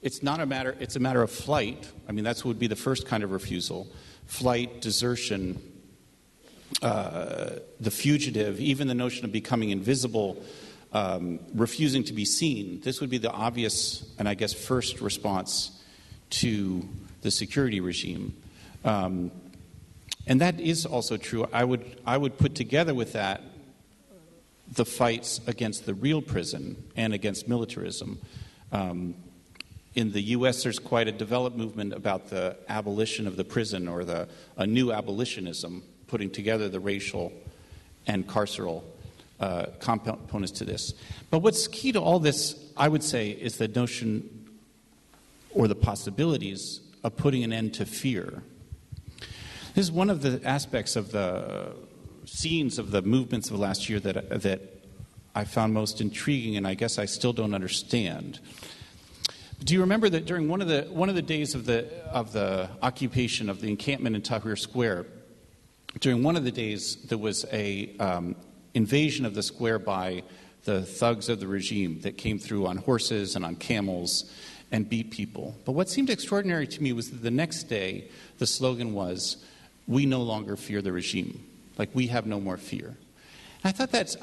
it's a matter of flight. I mean, that's what would be the first kind of refusal. Flight, desertion, the fugitive, even the notion of becoming invisible, refusing to be seen. This would be the obvious and I guess first response to the security regime. And that is also true. I would put together with that the fights against the real prison and against militarism. In the U.S., there's quite a developed movement about the abolition of the prison, or a new abolitionism, putting together the racial and carceral components to this. But what's key to all this, I would say, is the notion or the possibilities of putting an end to fear. This is one of the aspects of the scenes of the movements of last year that I found most intriguing, and I guess I still don't understand. Do you remember that during one of the days of the occupation of the encampment in Tahrir Square, during one of the days there was a invasion of the square by the thugs of the regime that came through on horses and on camels and beat people. But what seemed extraordinary to me was that the next day the slogan was, "We no longer fear the regime." Like, we have no more fear. And I thought that's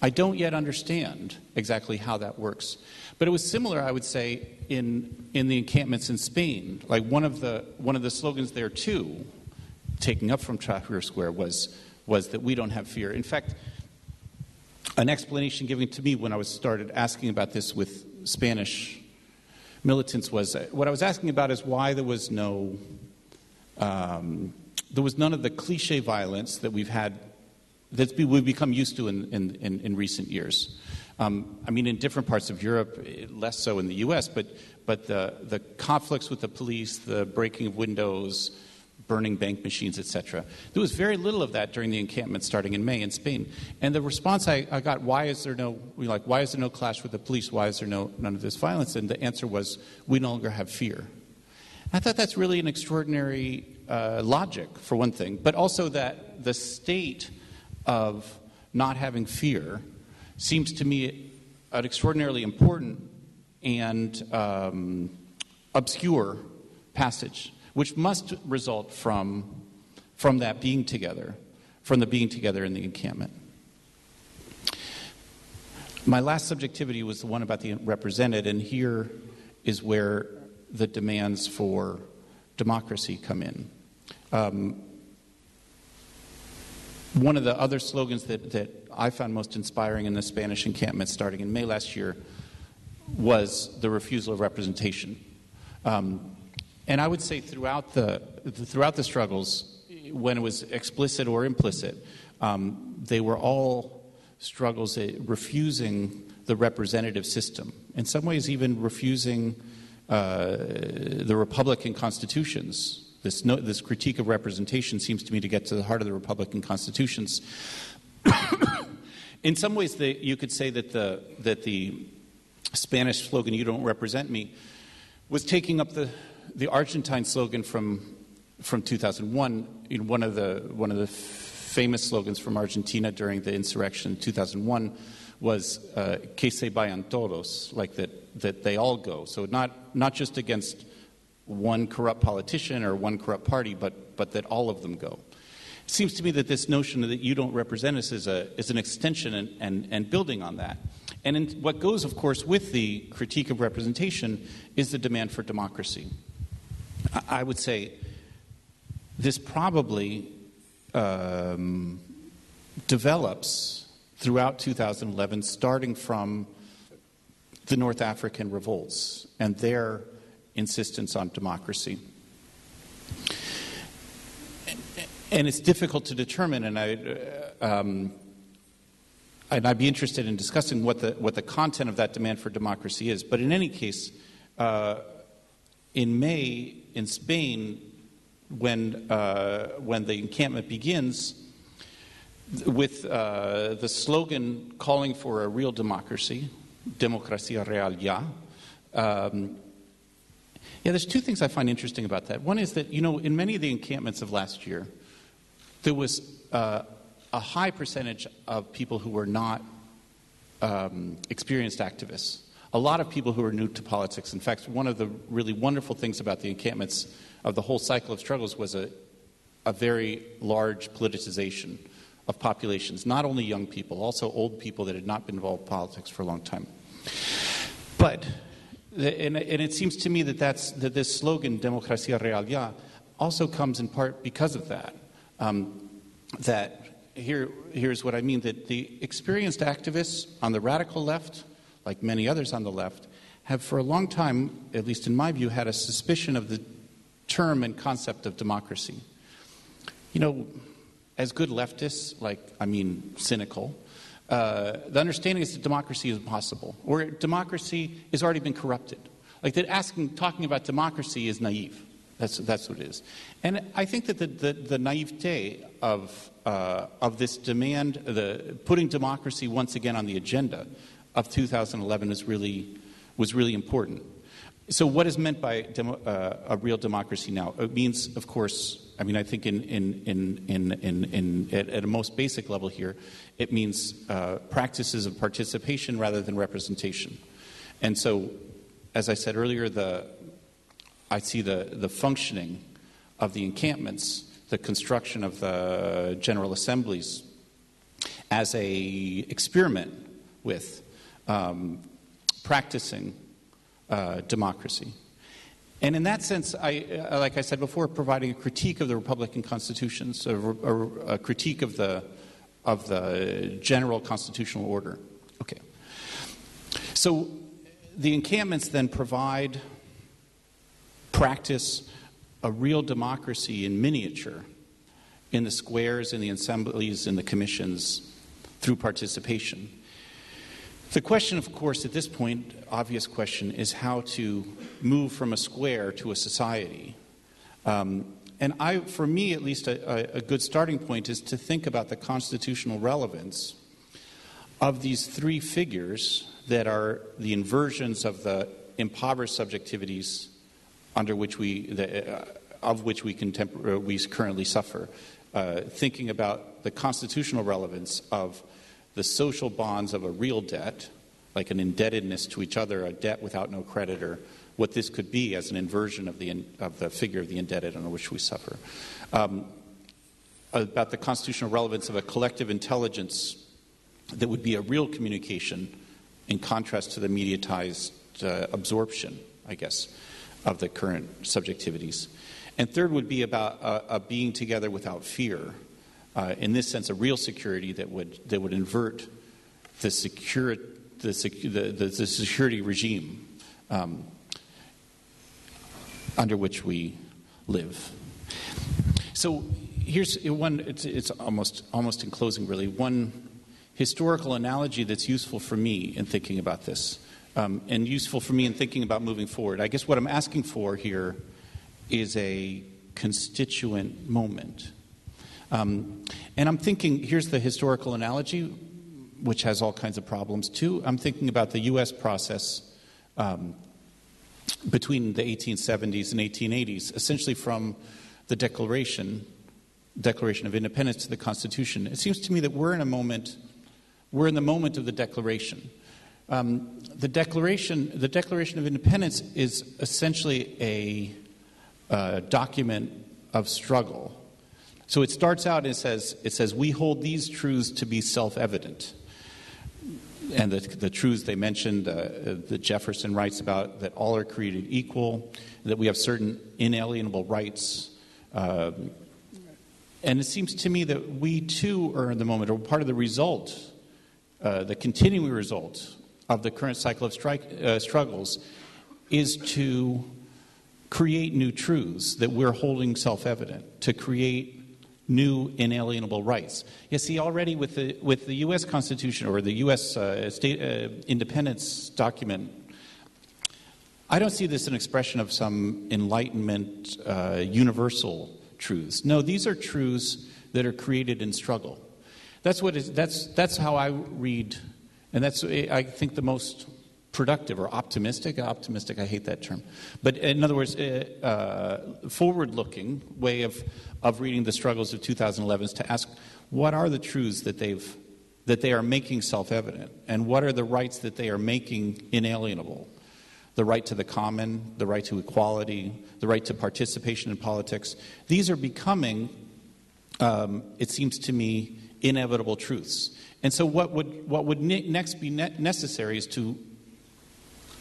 I don't yet understand exactly how that works. But it was similar, I would say, in the encampments in Spain. Like, one of the slogans there too, taking up from Tahrir Square, was that we don't have fear. In fact, an explanation given to me when I started asking about this with Spanish militants was, what I was asking about is why there was none of the cliche violence that we've become used to in recent years. I mean, in different parts of Europe, less so in the U.S., but the conflicts with the police, the breaking of windows, burning bank machines, etc. There was very little of that during the encampment starting in May in Spain. And the response I got, why is there no clash with the police? Why is there none of this violence? And the answer was, we no longer have fear. I thought that's really an extraordinary logic, for one thing, but also that the state of not having fear seems to me an extraordinarily important and obscure passage, which must result from that being together, from the being together in the encampment. My last subjectivity was the one about the represented, and here is where the demands for democracy come in. One of the other slogans that I found most inspiring in the Spanish encampment starting in May last year was the refusal of representation. And I would say throughout the struggles, when it was explicit or implicit, they were all struggles refusing the representative system. In some ways, even refusing the Republican constitutions. This critique of representation seems to me to get to the heart of the Republican constitutions. In some ways, you could say that the Spanish slogan, "You don't represent me," was taking up the Argentine slogan from 2001. One of the famous slogans from Argentina during the insurrection in 2001 was "Que se vayan todos," like that they all go. So not just against one corrupt politician or one corrupt party, but that all of them go. It seems to me that this notion that you don't represent us is an extension and building on that. And what goes, of course, with the critique of representation is the demand for democracy. I would say this probably develops throughout 2011, starting from the North African revolts and their insistence on democracy. And it's difficult to determine, and I'd be interested in discussing what the content of that demand for democracy is. But in any case, in May in Spain, when the encampment begins, with the slogan calling for a real democracy, democracia real ya. There's two things I find interesting about that. One is that, in many of the encampments of last year, there was a high percentage of people who were not experienced activists. A lot of people who are new to politics. In fact, one of the really wonderful things about the encampments of the whole cycle of struggles was a very large politicization of populations, not only young people, also old people that had not been involved in politics for a long time. But, and it seems to me that this slogan, Democracia Real Ya, also comes in part because of that. that here's what I mean, that the experienced activists on the radical left, like many others on the left, have for a long time, at least in my view, had a suspicion of the term and concept of democracy. You know, as good leftists, cynical, the understanding is that democracy is impossible, or democracy has already been corrupted. Like that talking about democracy is naive. That's what it is. And I think that the naivete of this demand, the putting democracy once again on the agenda of 2011 was really important. So what is meant by a real democracy now? It means, of course, I think at a most basic level here, it means practices of participation rather than representation. And so, as I said earlier, I see the functioning of the encampments, the construction of the general assemblies, as a experiment with practicing democracy. And in that sense, like I said before, providing a critique of the Republican constitutions, a critique of the general constitutional order. Okay. So the encampments then practice a real democracy in miniature, in the squares, in the assemblies, in the commissions, through participation. The question, of course, at this point, obvious question, is how to move from a square to a society. And for me, at least, a good starting point is to think about the constitutional relevance of these three figures that are the inversions of the impoverished subjectivities under which we currently suffer. Thinking about the constitutional relevance of the social bonds of a real debt, like an indebtedness to each other, a debt without no creditor, what this could be as an inversion of the figure of the indebted under which we suffer. About the constitutional relevance of a collective intelligence that would be a real communication in contrast to the mediatized absorption, I guess, of the current subjectivities. And third would be about a being together without fear. In this sense, a real security that would invert the security regime under which we live. So here's one. It's almost in closing, really. One historical analogy that's useful for me in thinking about this, and useful for me in thinking about moving forward. I guess what I'm asking for here is a constituent moment. And I'm thinking, here's the historical analogy, which has all kinds of problems too. I'm thinking about the U.S. process between the 1870s and 1880s, essentially from the Declaration of Independence to the Constitution. It seems to me that we're in the moment of the Declaration. The Declaration of Independence is essentially a document of struggle. So it starts out and it says we hold these truths to be self-evident. And the truths they mentioned, that Jefferson writes about, that all are created equal, that we have certain inalienable rights. And it seems to me that we too are in the moment, or part of the result, the continuing result of the current cycle of struggles is to create new truths that we're holding self-evident, to create new inalienable rights. You see, already with the U.S. Constitution or the U.S. state independence document, I don't see this as an expression of some Enlightenment universal truths. No, these are truths that are created in struggle. That's how I read, and that's, I think, the most productive or optimistic. Optimistic, I hate that term. But in other words, forward-looking way of reading the struggles of 2011 is to ask, what are the truths that they are making self-evident, and what are the rights that they are making inalienable? The right to the common, the right to equality, the right to participation in politics. These are becoming, it seems to me, inevitable truths. And so what would next be necessary is to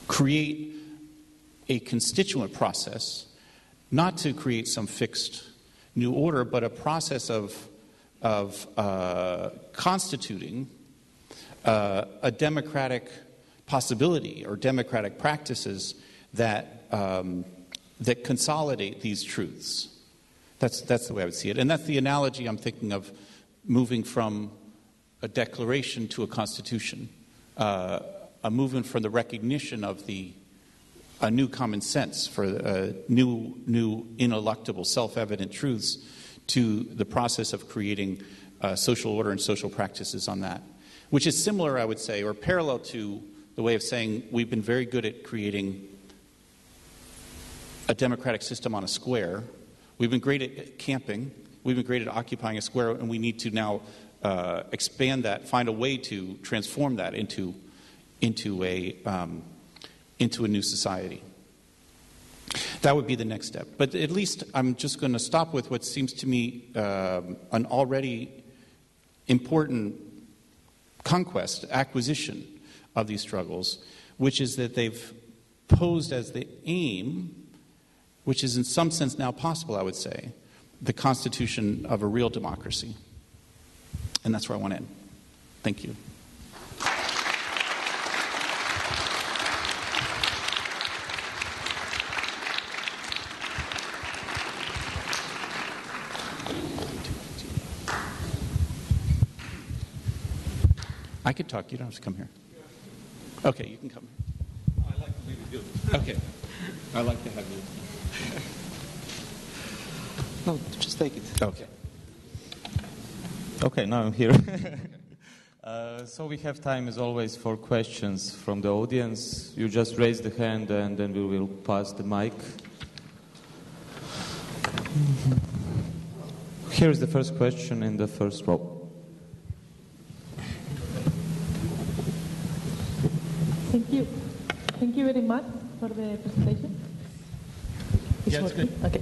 create a constituent process, not to create some fixed new order, but a process of constituting a democratic possibility or democratic practices that that consolidate these truths. That's the way I would see it, and that's the analogy I'm thinking of, moving from a declaration to a constitution, a movement from the recognition of a new common sense for new ineluctable, self-evident truths, to the process of creating social order and social practices on that, which is similar, I would say, or parallel to the way of saying we've been very good at creating a democratic system on a square. We've been great at camping. We've been great at occupying a square, and we need to now expand that, find a way to transform that into a new society. That would be the next step. But at least I'm just going to stop with what seems to me an already important conquest, acquisition of these struggles, which is that they've posed as the aim, which is in some sense now possible, I would say, the constitution of a real democracy. And that's where I want to end. Thank you. I could talk. You don't have to come here. Okay, you can come here. I like to leave you do. Okay. I like to have you. No, just take it. Okay. Okay, now I'm here. So we have time, as always, for questions from the audience. You just raise the hand, and then we will pass the mic. Here is the first question in the first row. Thank you. Thank you very much for the presentation. Yeah, it's good. Okay.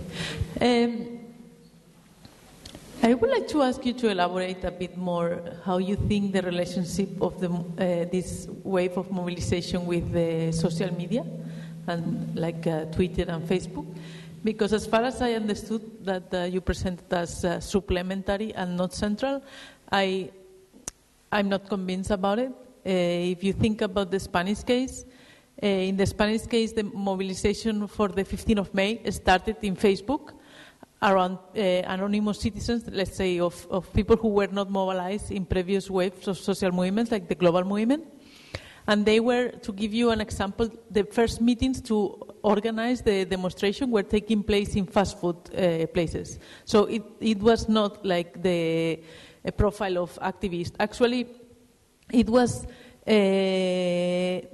I would like to ask you to elaborate a bit more how you think the relationship of this wave of mobilization with the social media, and like Twitter and Facebook, because as far as I understood that you presented as supplementary and not central, I'm not convinced about it. If you think about the Spanish case, in the Spanish case, the mobilization for the 15th of May started in Facebook around anonymous citizens, let's say, of people who were not mobilized in previous waves of social movements, like the global movement. And they were, to give you an example, the first meetings to organize the demonstration were taking place in fast food places. So it was not like the profile of activists. Actually, it was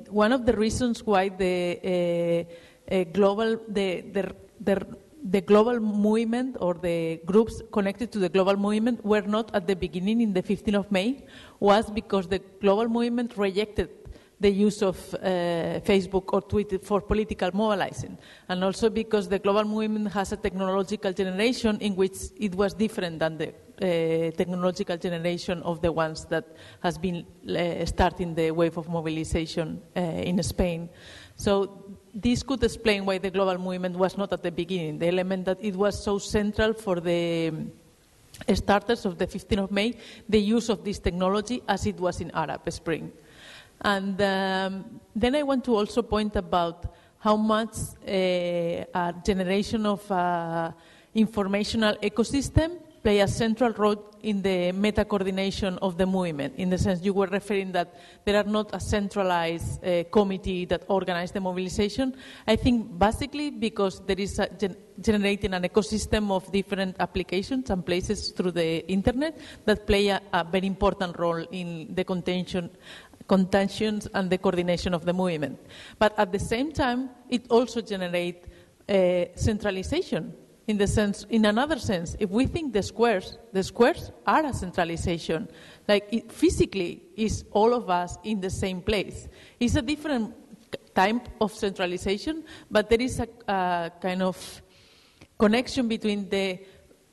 one of the reasons why the global movement, or the groups connected to the global movement, were not at the beginning in the 15th of May, was because the global movement rejected the use of Facebook or Twitter for political mobilizing, and also because the global movement has a technological generation in which it was different than the technological generation of the ones that has been starting the wave of mobilization in Spain. So this could explain why the global movement was not at the beginning, the element that it was so central for the starters of the 15th of May, the use of this technology as it was in Arab Spring. And then I want to also point about how much a generation of informational ecosystem play a central role in the meta-coordination of the movement, in the sense you were referring that there are not a centralized committee that organizes the mobilization. I think basically because there is generating an ecosystem of different applications and places through the internet that play a very important role in the contentions and the coordination of the movement. But at the same time, it also generates centralization. In another sense, if we think the squares are a centralization. Like physically, is all of us in the same place. It's a different type of centralization, but there is a kind of connection between the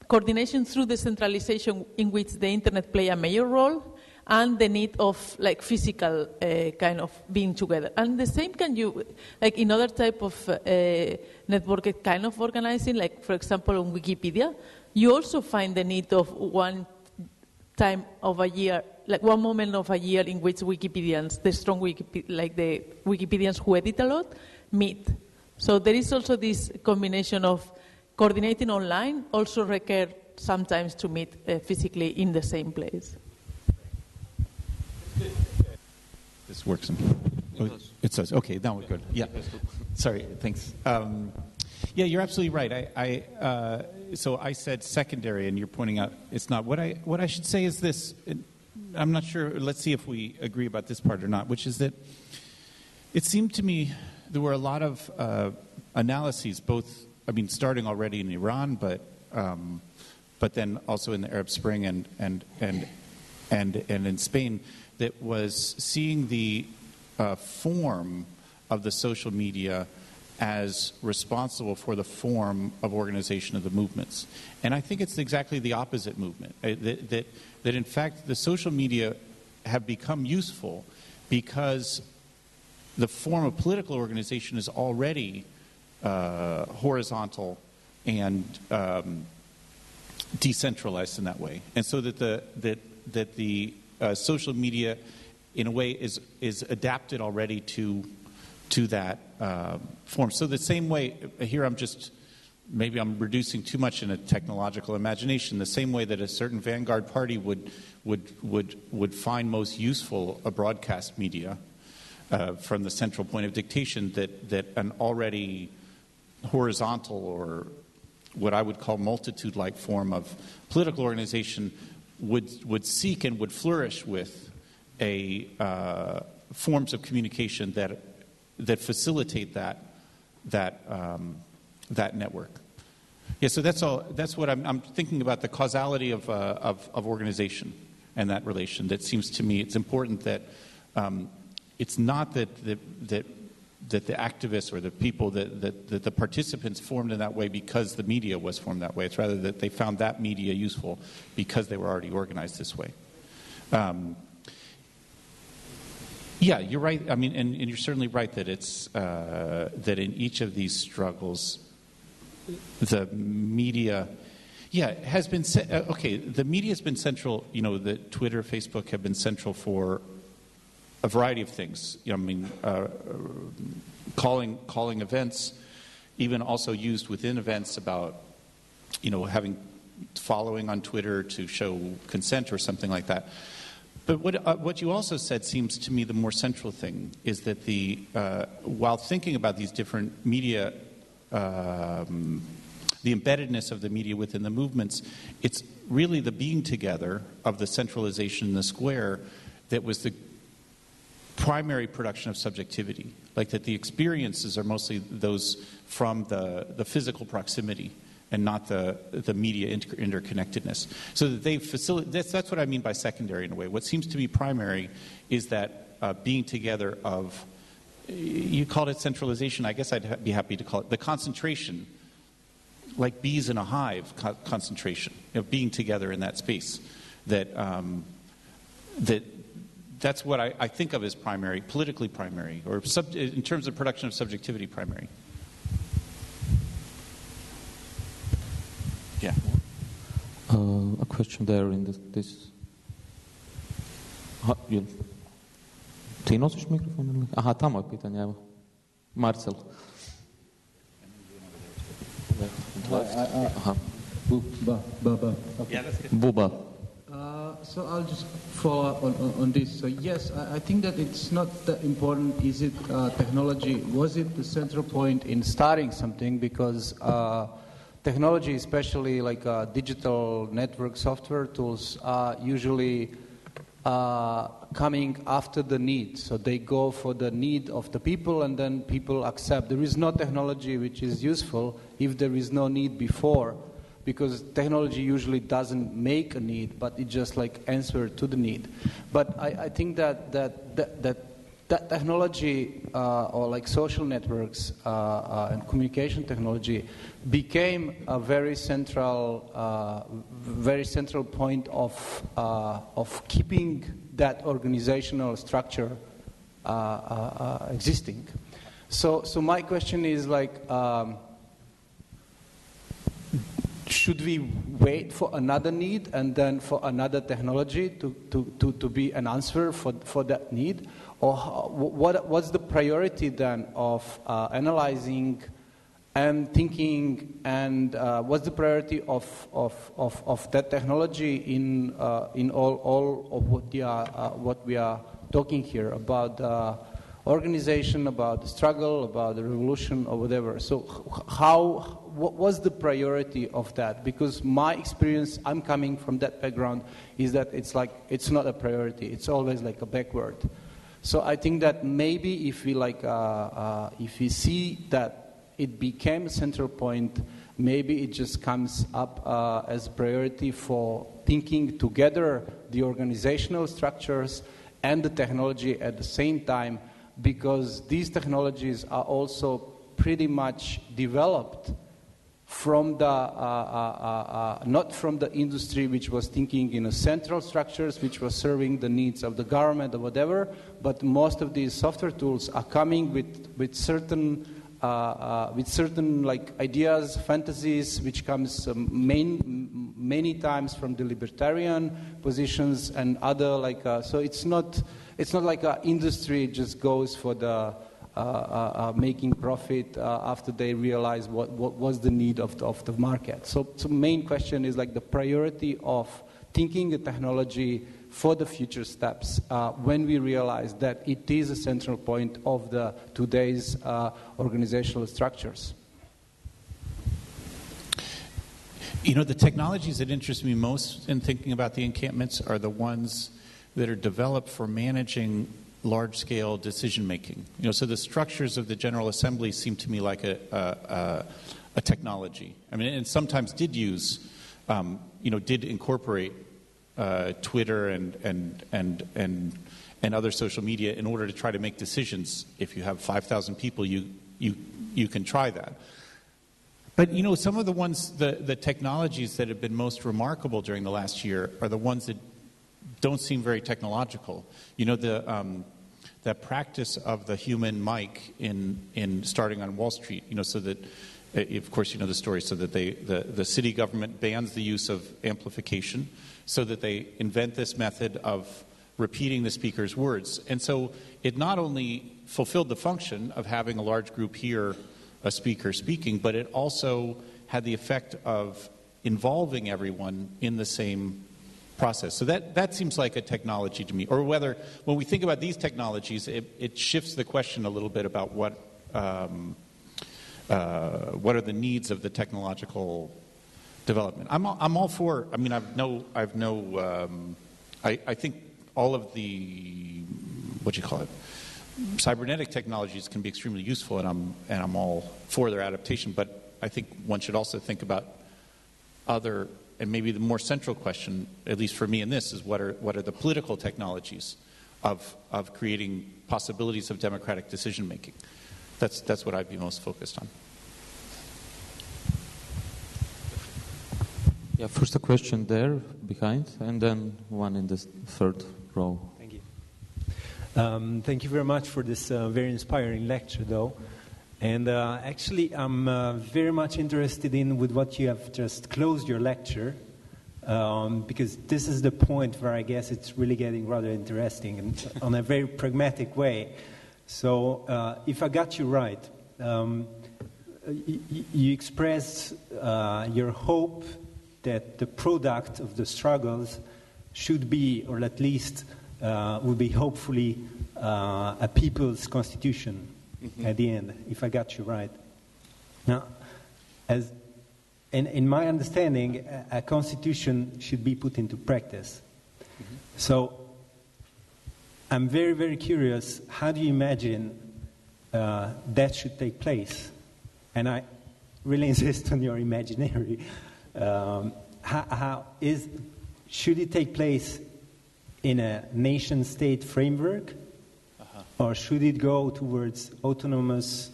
coordination through the centralization in which the internet play a major role, and the need of like physical kind of being together. And the same can you, like in other type of networked kind of organizing, like for example on Wikipedia, you also find the need of one time of a year, like one moment of a year in which Wikipedians, the strong like the Wikipedians who edit a lot, meet. So there is also this combination of coordinating online, also require sometimes to meet physically in the same place. This works. It says, okay, now we're good. Yeah. Sorry, thanks. Yeah, you're absolutely right. So I said secondary, and you're pointing out it's not. What I should say is this. I'm not sure. Let's see if we agree about this part or not, which is that it seemed to me there were a lot of analyses, both, I mean, starting already in Iran, but then also in the Arab Spring and in Spain, that was seeing the form of the social media as responsible for the form of organization of the movements. And I think it's exactly the opposite movement, that in fact the social media have become useful because the form of political organization is already horizontal and decentralized in that way. And so that the social media in a way is adapted already to that form. So the same way, here maybe I'm reducing too much in a technological imagination, the same way that a certain vanguard party would find most useful a broadcast media from the central point of dictation, that an already horizontal or what I would call multitude-like form of political organization would seek and would flourish with forms of communication that facilitate that network. Yeah, so that's what I'm thinking about, the causality of organization and that relation. That seems to me it's important that it's not that the activists or the people that the participants formed in that way because the media was formed that way. It's rather that they found that media useful because they were already organized this way. Yeah, you're right. I mean, and you're certainly right that it's that in each of these struggles, the media, has been okay. The media has been central. You know, the Twitter, Facebook have been central for a variety of things. You know, I mean, calling events, even also used within events about, you know, having following on Twitter to show consent or something like that. But what you also said seems to me the more central thing is that while thinking about these different media, the embeddedness of the media within the movements, it's really the being together of the centralization in the square that was the primary production of subjectivity. Like that the experiences are mostly those from the physical proximity and not the media interconnectedness. So that they facilitate, that's what I mean by secondary in a way. What seems to be primary is that being together of, you called it centralization, I guess I'd be happy to call it the concentration, like bees in a hive concentration, you know, being together in that space. That's what I think of as primary, politically primary, or in terms of production of subjectivity, primary. Yeah. A question there in this. Ti nosiš mikrofon? Aha, tamo je pitanje, evo. Marcel. Aha. Buba. So I'll just follow up on this. So yes, I think that it's not that important. Is it technology? Was it the central point in starting something? Because technology, especially like digital network software tools, are usually coming after the need. So they go for the need of the people and then people accept. There is no technology which is useful if there is no need before, because technology usually doesn't make a need, but it just like answer to the need. But I think that technology or like social networks and communication technology became a very central point of keeping that organizational structure existing. So my question is like, should we wait for another need and then for another technology to be an answer for that need? Or what's the priority then of analyzing and thinking, and what's the priority of that technology in all of what we are talking here about organization, about the struggle, about the revolution, or whatever? So what was the priority of that? Because my experience, I'm coming from that background, is that it's like it's not a priority. It's always like a backward. So I think that maybe if we see that it became a central point, maybe it just comes up as a priority for thinking together the organizational structures and the technology at the same time, because these technologies are also pretty much developed from the not from the industry which was thinking in a central structures which was serving the needs of the government or whatever, but most of these software tools are coming with certain like ideas, fantasies, which comes many times from the libertarian positions and other like. So it's not like an industry just goes for the making profit after they realize what was the need of the market. So main question is like the priority of thinking the technology for the future steps when we realize that it is a central point of the today's organizational structures. You know, the technologies that interest me most in thinking about the encampments are the ones that are developed for managing large-scale decision-making. You know, so the structures of the General Assembly seem to me like a technology. I mean, and sometimes did use, did incorporate Twitter and other social media in order to try to make decisions. If you have 5,000 people, you can try that. But you know, some of the ones, the technologies that have been most remarkable during the last year are the ones that don't seem very technological. You know, that practice of the human mic in starting on Wall Street. You know, so that of course you know the story. So that the city government bans the use of amplification, so that they invent this method of repeating the speaker's words. And so it not only fulfilled the function of having a large group hear a speaker speaking, but it also had the effect of involving everyone in the same process. So that seems like a technology to me. Or whether, when we think about these technologies, it shifts the question a little bit about what are the needs of the technological development. I'm all for. I mean, I think all of the cybernetic technologies can be extremely useful, and I'm all for their adaptation. But I think one should also think about other, and maybe the more central question, at least for me in this, is what are the political technologies of creating possibilities of democratic decision making. That's what I'd be most focused on. Yeah, first a question there behind, and then one in the third row. Thank you. Thank you very much for this very inspiring lecture, though. And actually, I'm very much interested with what you have just closed your lecture, because this is the point where I guess it's really getting rather interesting and on a very pragmatic way. So if I got you right, you expressed your hope that the product of the struggles should be, or at least would be hopefully, a people's constitution at the end, if I got you right. Now, in my understanding, a constitution should be put into practice. So I'm very, very curious, how do you imagine that should take place? And I really insist on your imaginary. Should it take place in a nation-state framework, or should it go towards autonomous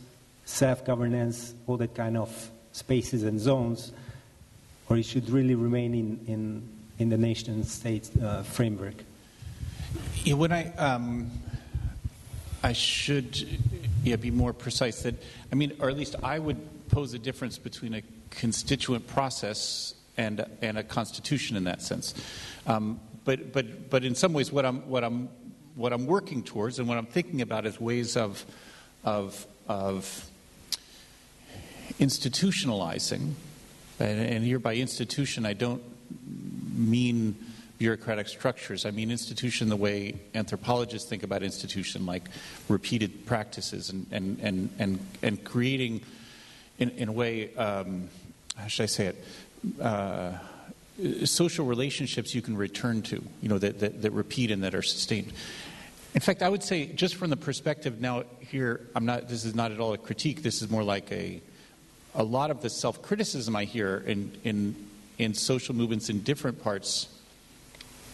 self-governance, all that kind of spaces and zones, or it should really remain in the nation-state framework? Yeah, when I should be more precise. That or at least I would pose a difference between a constituent process and a constitution in that sense. But in some ways, what I'm working towards and what I'm thinking about is ways of institutionalizing, and here by institution I don't mean bureaucratic structures. I mean institution the way anthropologists think about institution, like repeated practices and creating, in a way, how should I say it, social relationships you can return to, that repeat and that are sustained. In fact, I would say, just from the perspective now here, this is not at all a critique, this is more like a lot of the self-criticism I hear in social movements in different parts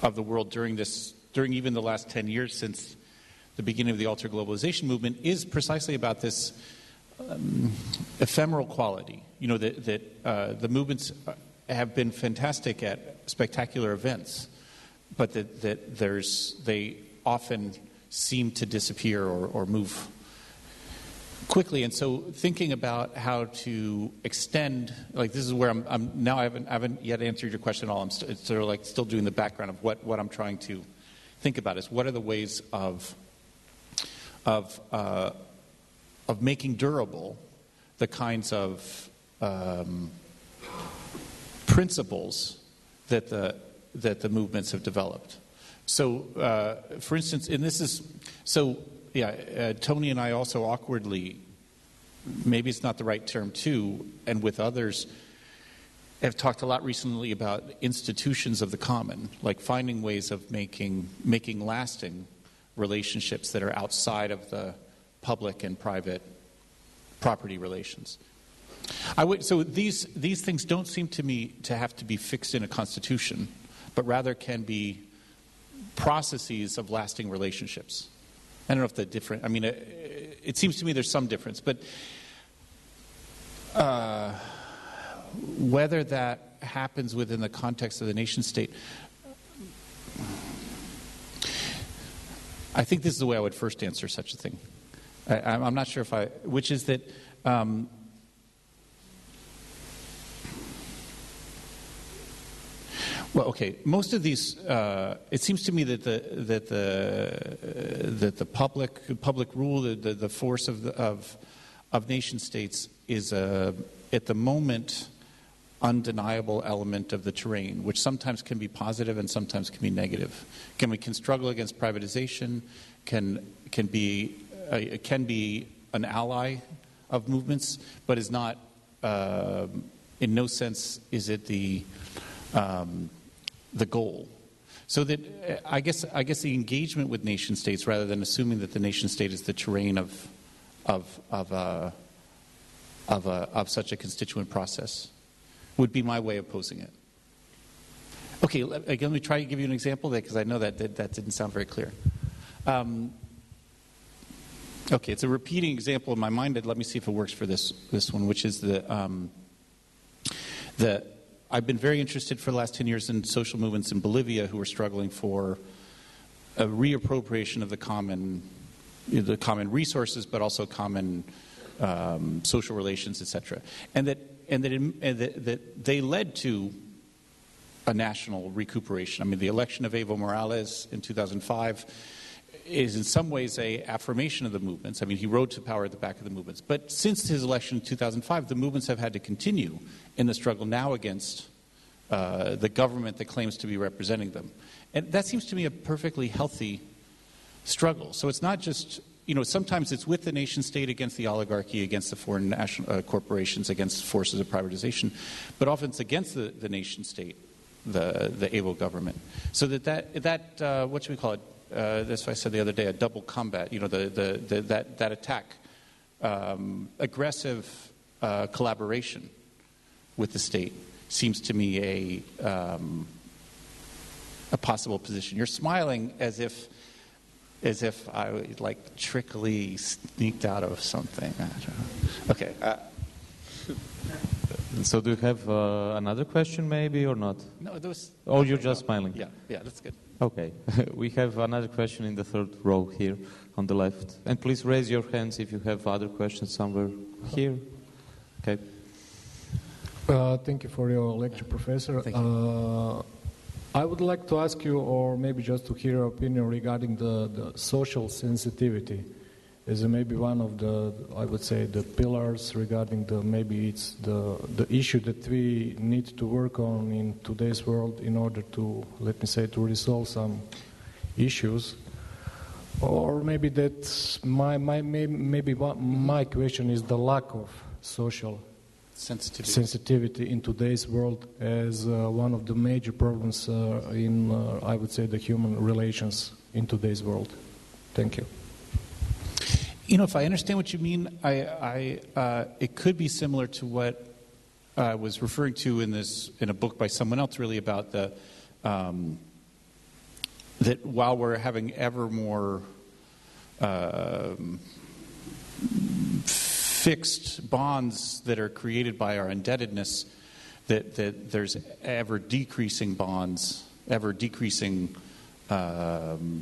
of the world during even the last 10 years since the beginning of the alter globalization movement is precisely about this ephemeral quality. That the movements have been fantastic at spectacular events, but that they often seem to disappear or move quickly. And so thinking about how to extend, like this is where I'm now I haven't yet answered your question at all. I'm sort of still doing the background of what I'm trying to think about is what are the ways of making durable the kinds of principles that the movements have developed. So, for instance, Tony and I also awkwardly, maybe it's not the right term too, and with others, have talked a lot recently about institutions of the common, like finding ways of making lasting relationships that are outside of the public and private property relations. So these things don't seem to me to have to be fixed in a constitution, but rather can be processes of lasting relationships. I don't know if the different. It seems to me there's some difference, but whether that happens within the context of the nation state, I think this is the way I would first answer such a thing. I'm not sure which is that. Well, okay. Most of these, it seems to me that the public rule, the force of nation states is at the moment undeniable element of the terrain, which sometimes can be positive and sometimes can be negative. We can struggle against privatization, can be an ally of movements, but is not. In no sense is it the goal. So that I guess the engagement with nation states, rather than assuming that the nation state is the terrain of such a constituent process, would be my way of posing it. Okay, again, let me try to give you an example there, because I know that didn't sound very clear. Okay, it's a repeating example in my mind. Let me see if it works for this one, which is I've been very interested for the last 10 years in social movements in Bolivia who are struggling for a reappropriation of the common resources, but also common social relations, etc. And that they led to a national recuperation. The election of Evo Morales in 2005 is in some ways a affirmation of the movements. He rode to power at the back of the movements. But since his election in 2005, the movements have had to continue in the struggle now against the government that claims to be representing them. And that seems to me a perfectly healthy struggle. So it's not just, sometimes it's with the nation state against the oligarchy, against the foreign national corporations, against forces of privatization, but often it's against the nation state, the Evo government. So that what should we call it? That's what I said the other day, a double combat, that attack, aggressive collaboration with the state seems to me a possible position. You're smiling as if I trickily sneaked out of something. I don't know. Okay. So do you have another question maybe or not? No, those. Oh, you're just smiling. Yeah, that's good. Okay. We have another question in the third row here on the left. And please raise your hands if you have other questions somewhere here. Okay. Thank you for your lecture, Professor. Thank you. I would like to ask you, or maybe just to hear your opinion regarding the social sensitivity. Is maybe one of the, I would say, the pillars regarding maybe it's the issue that we need to work on in today's world in order to, let me say, to resolve some issues. Or maybe that's my question is the lack of social sensitivity in today's world as one of the major problems in, I would say, the human relations in today's world. Thank you. You know, if I understand what you mean, it could be similar to what I was referring to in a book by someone else, really about that while we're having ever more fixed bonds that are created by our indebtedness, that there's ever decreasing bonds, ever decreasing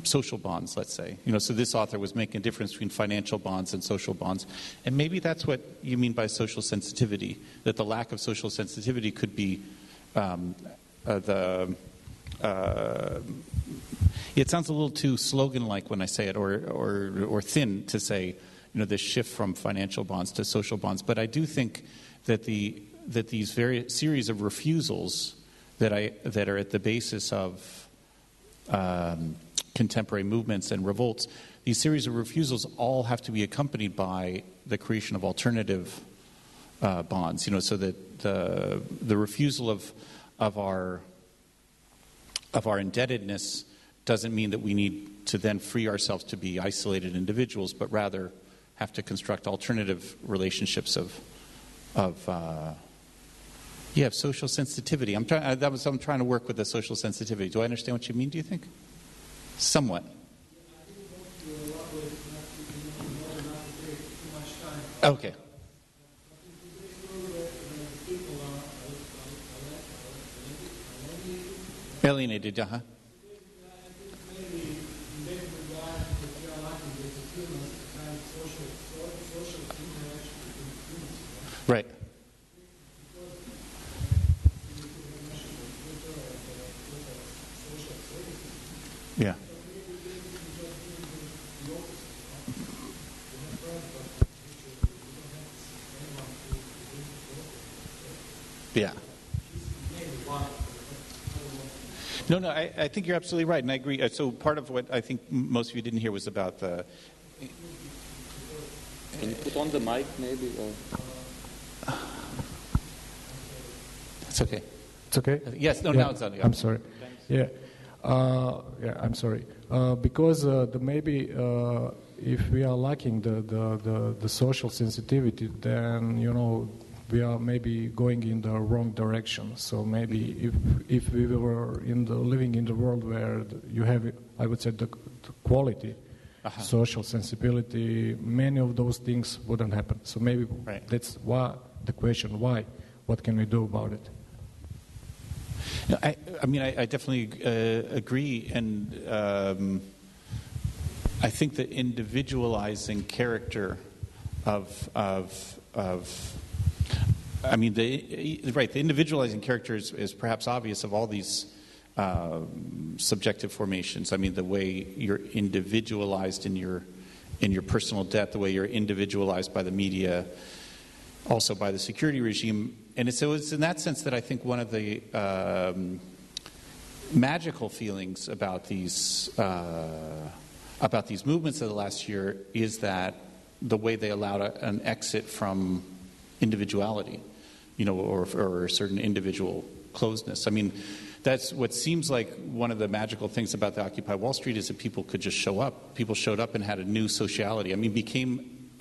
social bonds, let's say. You know, so this author was making a difference between financial bonds and social bonds. And maybe that's what you mean by social sensitivity, that the lack of social sensitivity could be it sounds a little too slogan-like when I say it, or thin to say, you know, this shift from financial bonds to social bonds. But I do think that these various series of refusals that are at the basis of contemporary movements and revolts, these series of refusals all have to be accompanied by the creation of alternative bonds. You know, so that the refusal of our indebtedness doesn't mean that we need to then free ourselves to be isolated individuals, but rather have to construct alternative relationships of social sensitivity. I'm trying to work with the social sensitivity. Do I understand what you mean, do you think? Somewhat. Okay. Alienated, uh-huh. Right. Yeah. Yeah. No, I think you're absolutely right, and I agree. So part of what I think most of you didn't hear was about the... Can you put on the mic, maybe? Or... It's okay. It's okay? Yes, no, yeah. Now it's on. I'm sorry. Yeah. I'm sorry. Because maybe if we are lacking the social sensitivity, then, you know, we are maybe going in the wrong direction. So maybe if we were living in the world where you have, I would say, the quality, social sensibility, many of those things wouldn't happen. So maybe that's why the question, why? What can we do about it? I mean, I definitely agree, and I think the individualizing character the individualizing character is perhaps obvious of all these subjective formations. I mean, the way you're individualized in your personal debt, the way you're individualized by the media, also by the security regime. And it's in that sense that I think one of the magical feelings about these movements of the last year is that the way they allowed an exit from individuality, you know, or a certain individual closeness. I mean, that's what seems like one of the magical things about the Occupy Wall Street is that people could just show up. People showed up and had a new sociality. I mean, it became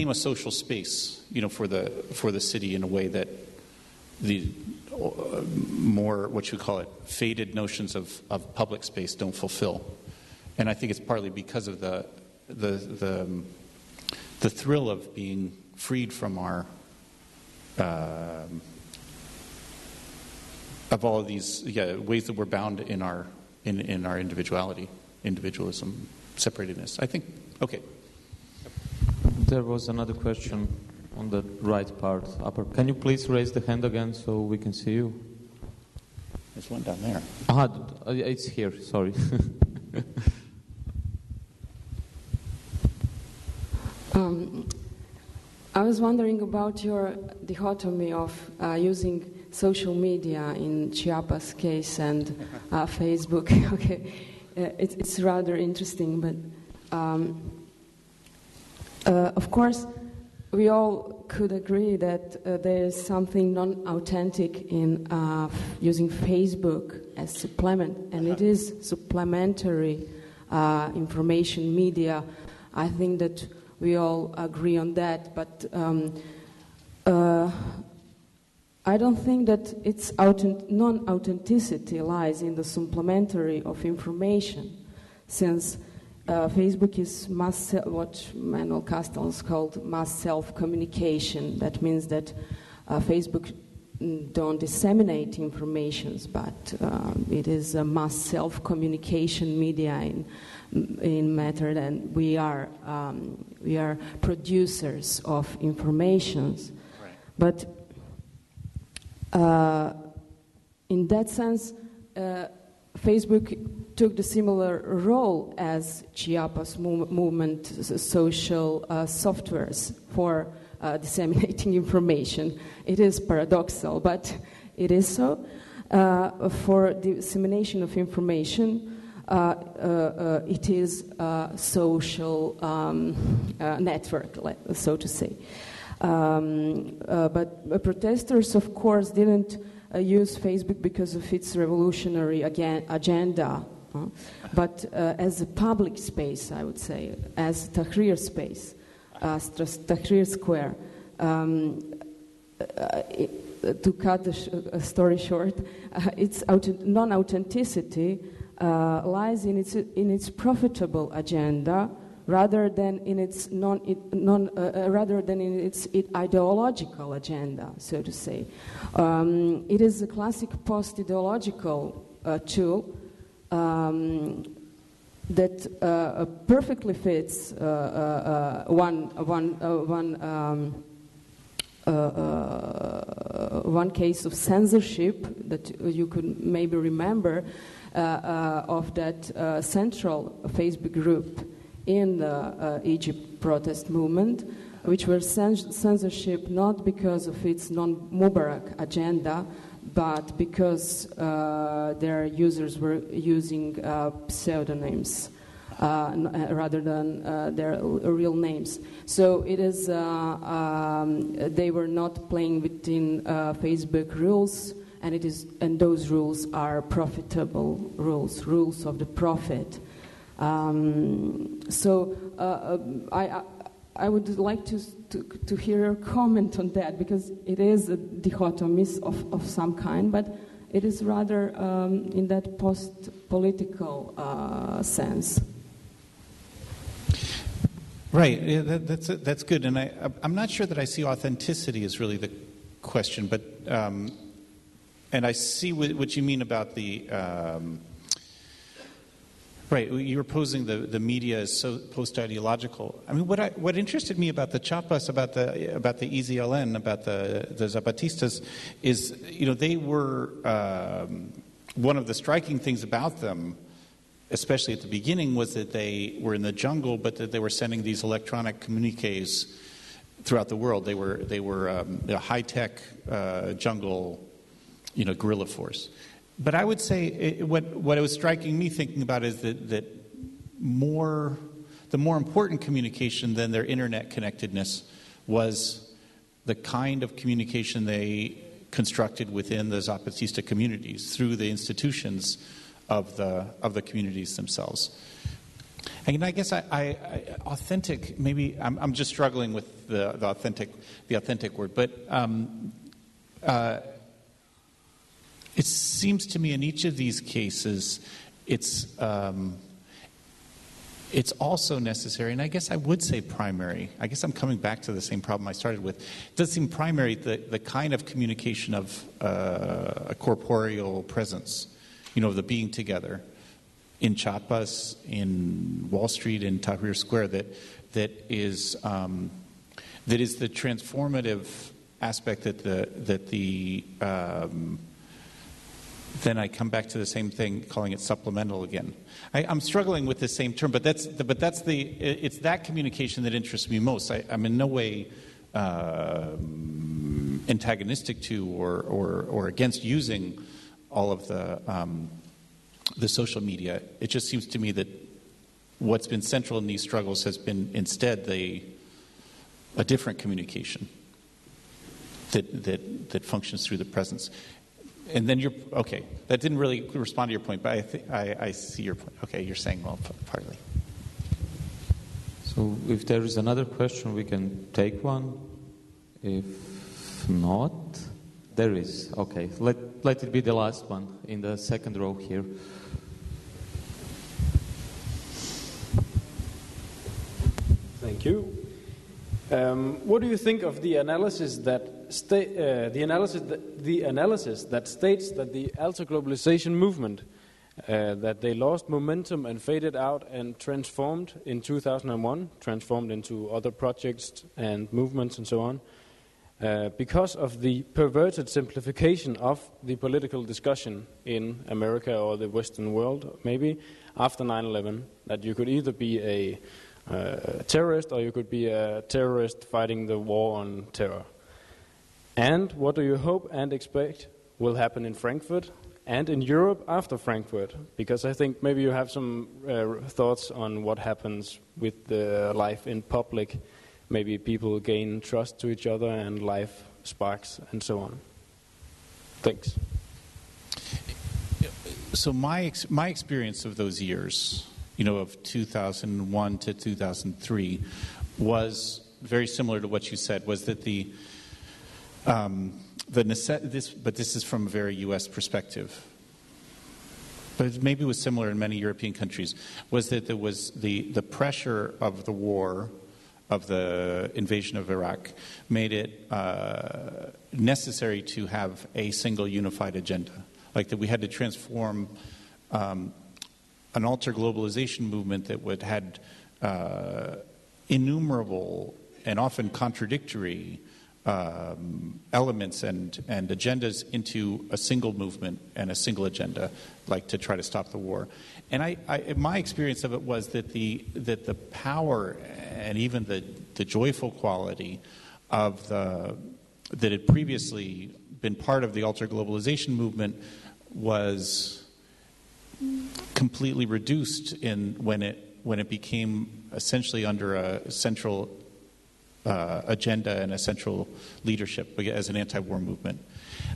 a social space, you know, for the city in a way that the more, what you call it, faded notions of public space don't fulfill. And I think it's partly because of the thrill of being freed from our of all of these ways that we're bound in our individuality, individualism, separatedness. I think, okay. There was another question on the right part, upper. Can you please raise the hand again so we can see you? There's one down there. It's here, sorry. I was wondering about your dichotomy of using social media in Chiapas' case and Facebook. Okay, it's rather interesting, but of course, we all could agree that there is something non-authentic in using Facebook as supplement, and it is supplementary information media. I think that we all agree on that, but I don't think that its non-authenticity lies in the supplementary of information, since Facebook is what Manuel Castells called mass self-communication. That means that Facebook don't disseminate informations, but it is a mass self-communication media in matter, and we are producers of informations. Right. But in that sense, Facebook took the similar role as Chiapas movement social softwares for disseminating information. It is paradoxical, but it is so. For dissemination of information, it is a social network, so to say. But protesters, of course, didn't use Facebook because of its revolutionary agenda, but as a public space, I would say, as Tahrir space, Tahrir Square. To cut the story short, its non-authenticity lies in its profitable agenda rather than in its ideological agenda, so to say. It is a classic post-ideological tool that perfectly fits one case of censorship that you could maybe remember of that central Facebook group in the Egypt protest movement, which were censorship not because of its non-Mubarak agenda, but because their users were using pseudonyms rather than their real names. So it is they were not playing within Facebook rules, and those rules are profitable rules of the profit. I would like to hear your comment on that, because it is a dichotomy of some kind, but it is rather in that post-political sense. Right, yeah, that's good, and I'm not sure that I see authenticity as really the question, but and I see what you mean about the. Right, you were posing the media as so post-ideological. I mean, what interested me about the Chiapas, about the EZLN, about the Zapatistas, is they were one of the striking things about them, especially at the beginning, was that they were in the jungle, but that they were sending these electronic communiques throughout the world. They were a high-tech jungle, guerrilla force. But I would say what was striking me thinking about is that the more important communication than their internet connectedness was the kind of communication they constructed within the Zapatista communities through the institutions of the communities themselves. And I guess I authentic, maybe I'm just struggling with the authentic word, but it seems to me in each of these cases, it's it's also necessary, and I guess I would say primary. I guess I'm coming back to the same problem I started with. It does seem primary, the kind of communication of a corporeal presence, the being together in Chiapas, in Wall Street, in Tahrir Square, that is the transformative aspect then I come back to the same thing, calling it supplemental again. I'm struggling with the same term, but it's that communication that interests me most. I'm in no way antagonistic to or against using all of the social media. It just seems to me that what's been central in these struggles has been instead a different communication that functions through the presence. And then okay. That didn't really respond to your point, but I see your point. Okay, you're saying, well, partly. So if there is another question, we can take one. If not, there is. Okay, let it be the last one in the second row here. Thank you. What do you think of the analysis that the analysis that states that the alter globalization movement that they lost momentum and faded out and transformed in 2001, transformed into other projects and movements and so on, because of the perverted simplification of the political discussion in America or the Western world, maybe after 9/11, that you could either be a terrorist or you could be a terrorist fighting the war on terror. And what do you hope and expect will happen in Frankfurt and in Europe after Frankfurt? Because I think maybe you have some thoughts on what happens with the life in public. Maybe people gain trust to each other and life sparks and so on. Thanks. So my experience of those years, of 2001 to 2003, was very similar to what you said. Was that this is from a very U.S. perspective, but maybe it was similar in many European countries, was that there was the pressure of the war, of the invasion of Iraq, made it necessary to have a single unified agenda. Like that we had to transform an alter globalization movement that had innumerable and often contradictory elements and agendas into a single movement and a single agenda, like to try to stop the war. And my experience of it was that the power and even the joyful quality of that had previously been part of the alter globalization movement was completely reduced when it became essentially under a central agenda and a central leadership as an anti-war movement.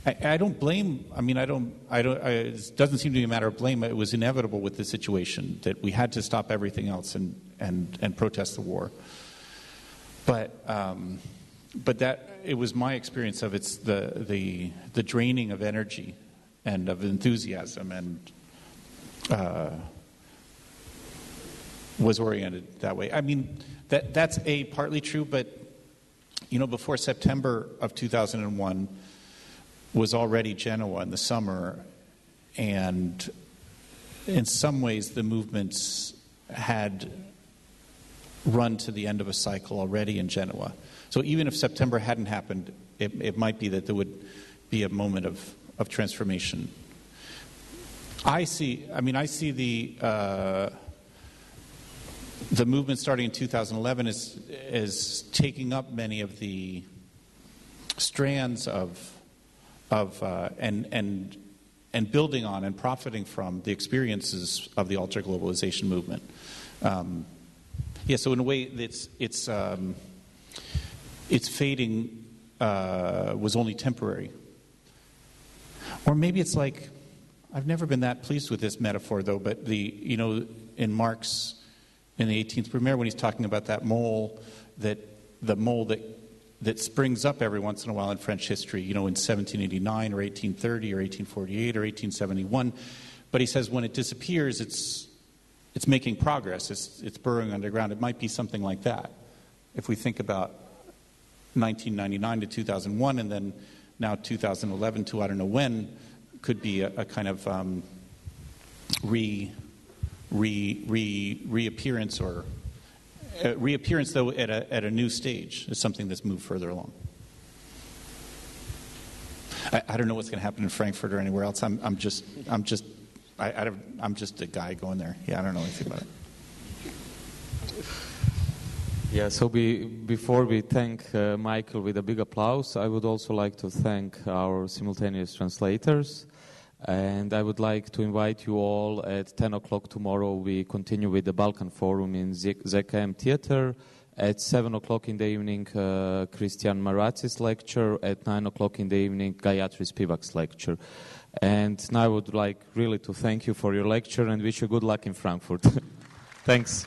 I don't blame. It doesn't seem to be a matter of blame. It was inevitable with the situation that we had to stop everything else and protest the war. But that it was my experience of it's the draining of energy and of enthusiasm and was oriented that way. I mean that's partly true, but before September of 2001 was already Genoa in the summer, and in some ways the movements had run to the end of a cycle already in Genoa. So even if September hadn't happened, it might be that there would be a moment of transformation. I see the movement starting in 2011 is taking up many of the strands and building on and profiting from the experiences of the alter globalization movement. So in a way, its fading was only temporary, or maybe it's like I've never been that pleased with this metaphor though. But in Marx. In the 18th Brumaire, when he's talking about that mole that springs up every once in a while in French history, in 1789 or 1830 or 1848 or 1871. But he says when it disappears, it's making progress, it's burrowing underground. It might be something like that. If we think about 1999 to 2001, and then now 2011 to I don't know when, could be a kind of reappearance, or reappearance though at a new stage, is something that's moved further along. I don't know what's going to happen in Frankfurt or anywhere else. I'm just a guy going there. Yeah, I don't know anything about it. Yeah, so before we thank Michael with a big applause, I would also like to thank our simultaneous translators. And I would like to invite you all at 10 o'clock tomorrow. We continue with the Balkan Forum in ZKM Theater. At 7 o'clock in the evening, Christian Maratz's lecture. At 9 o'clock in the evening, Gayatri Spivak's lecture. And now I would like really to thank you for your lecture and wish you good luck in Frankfurt. Thanks.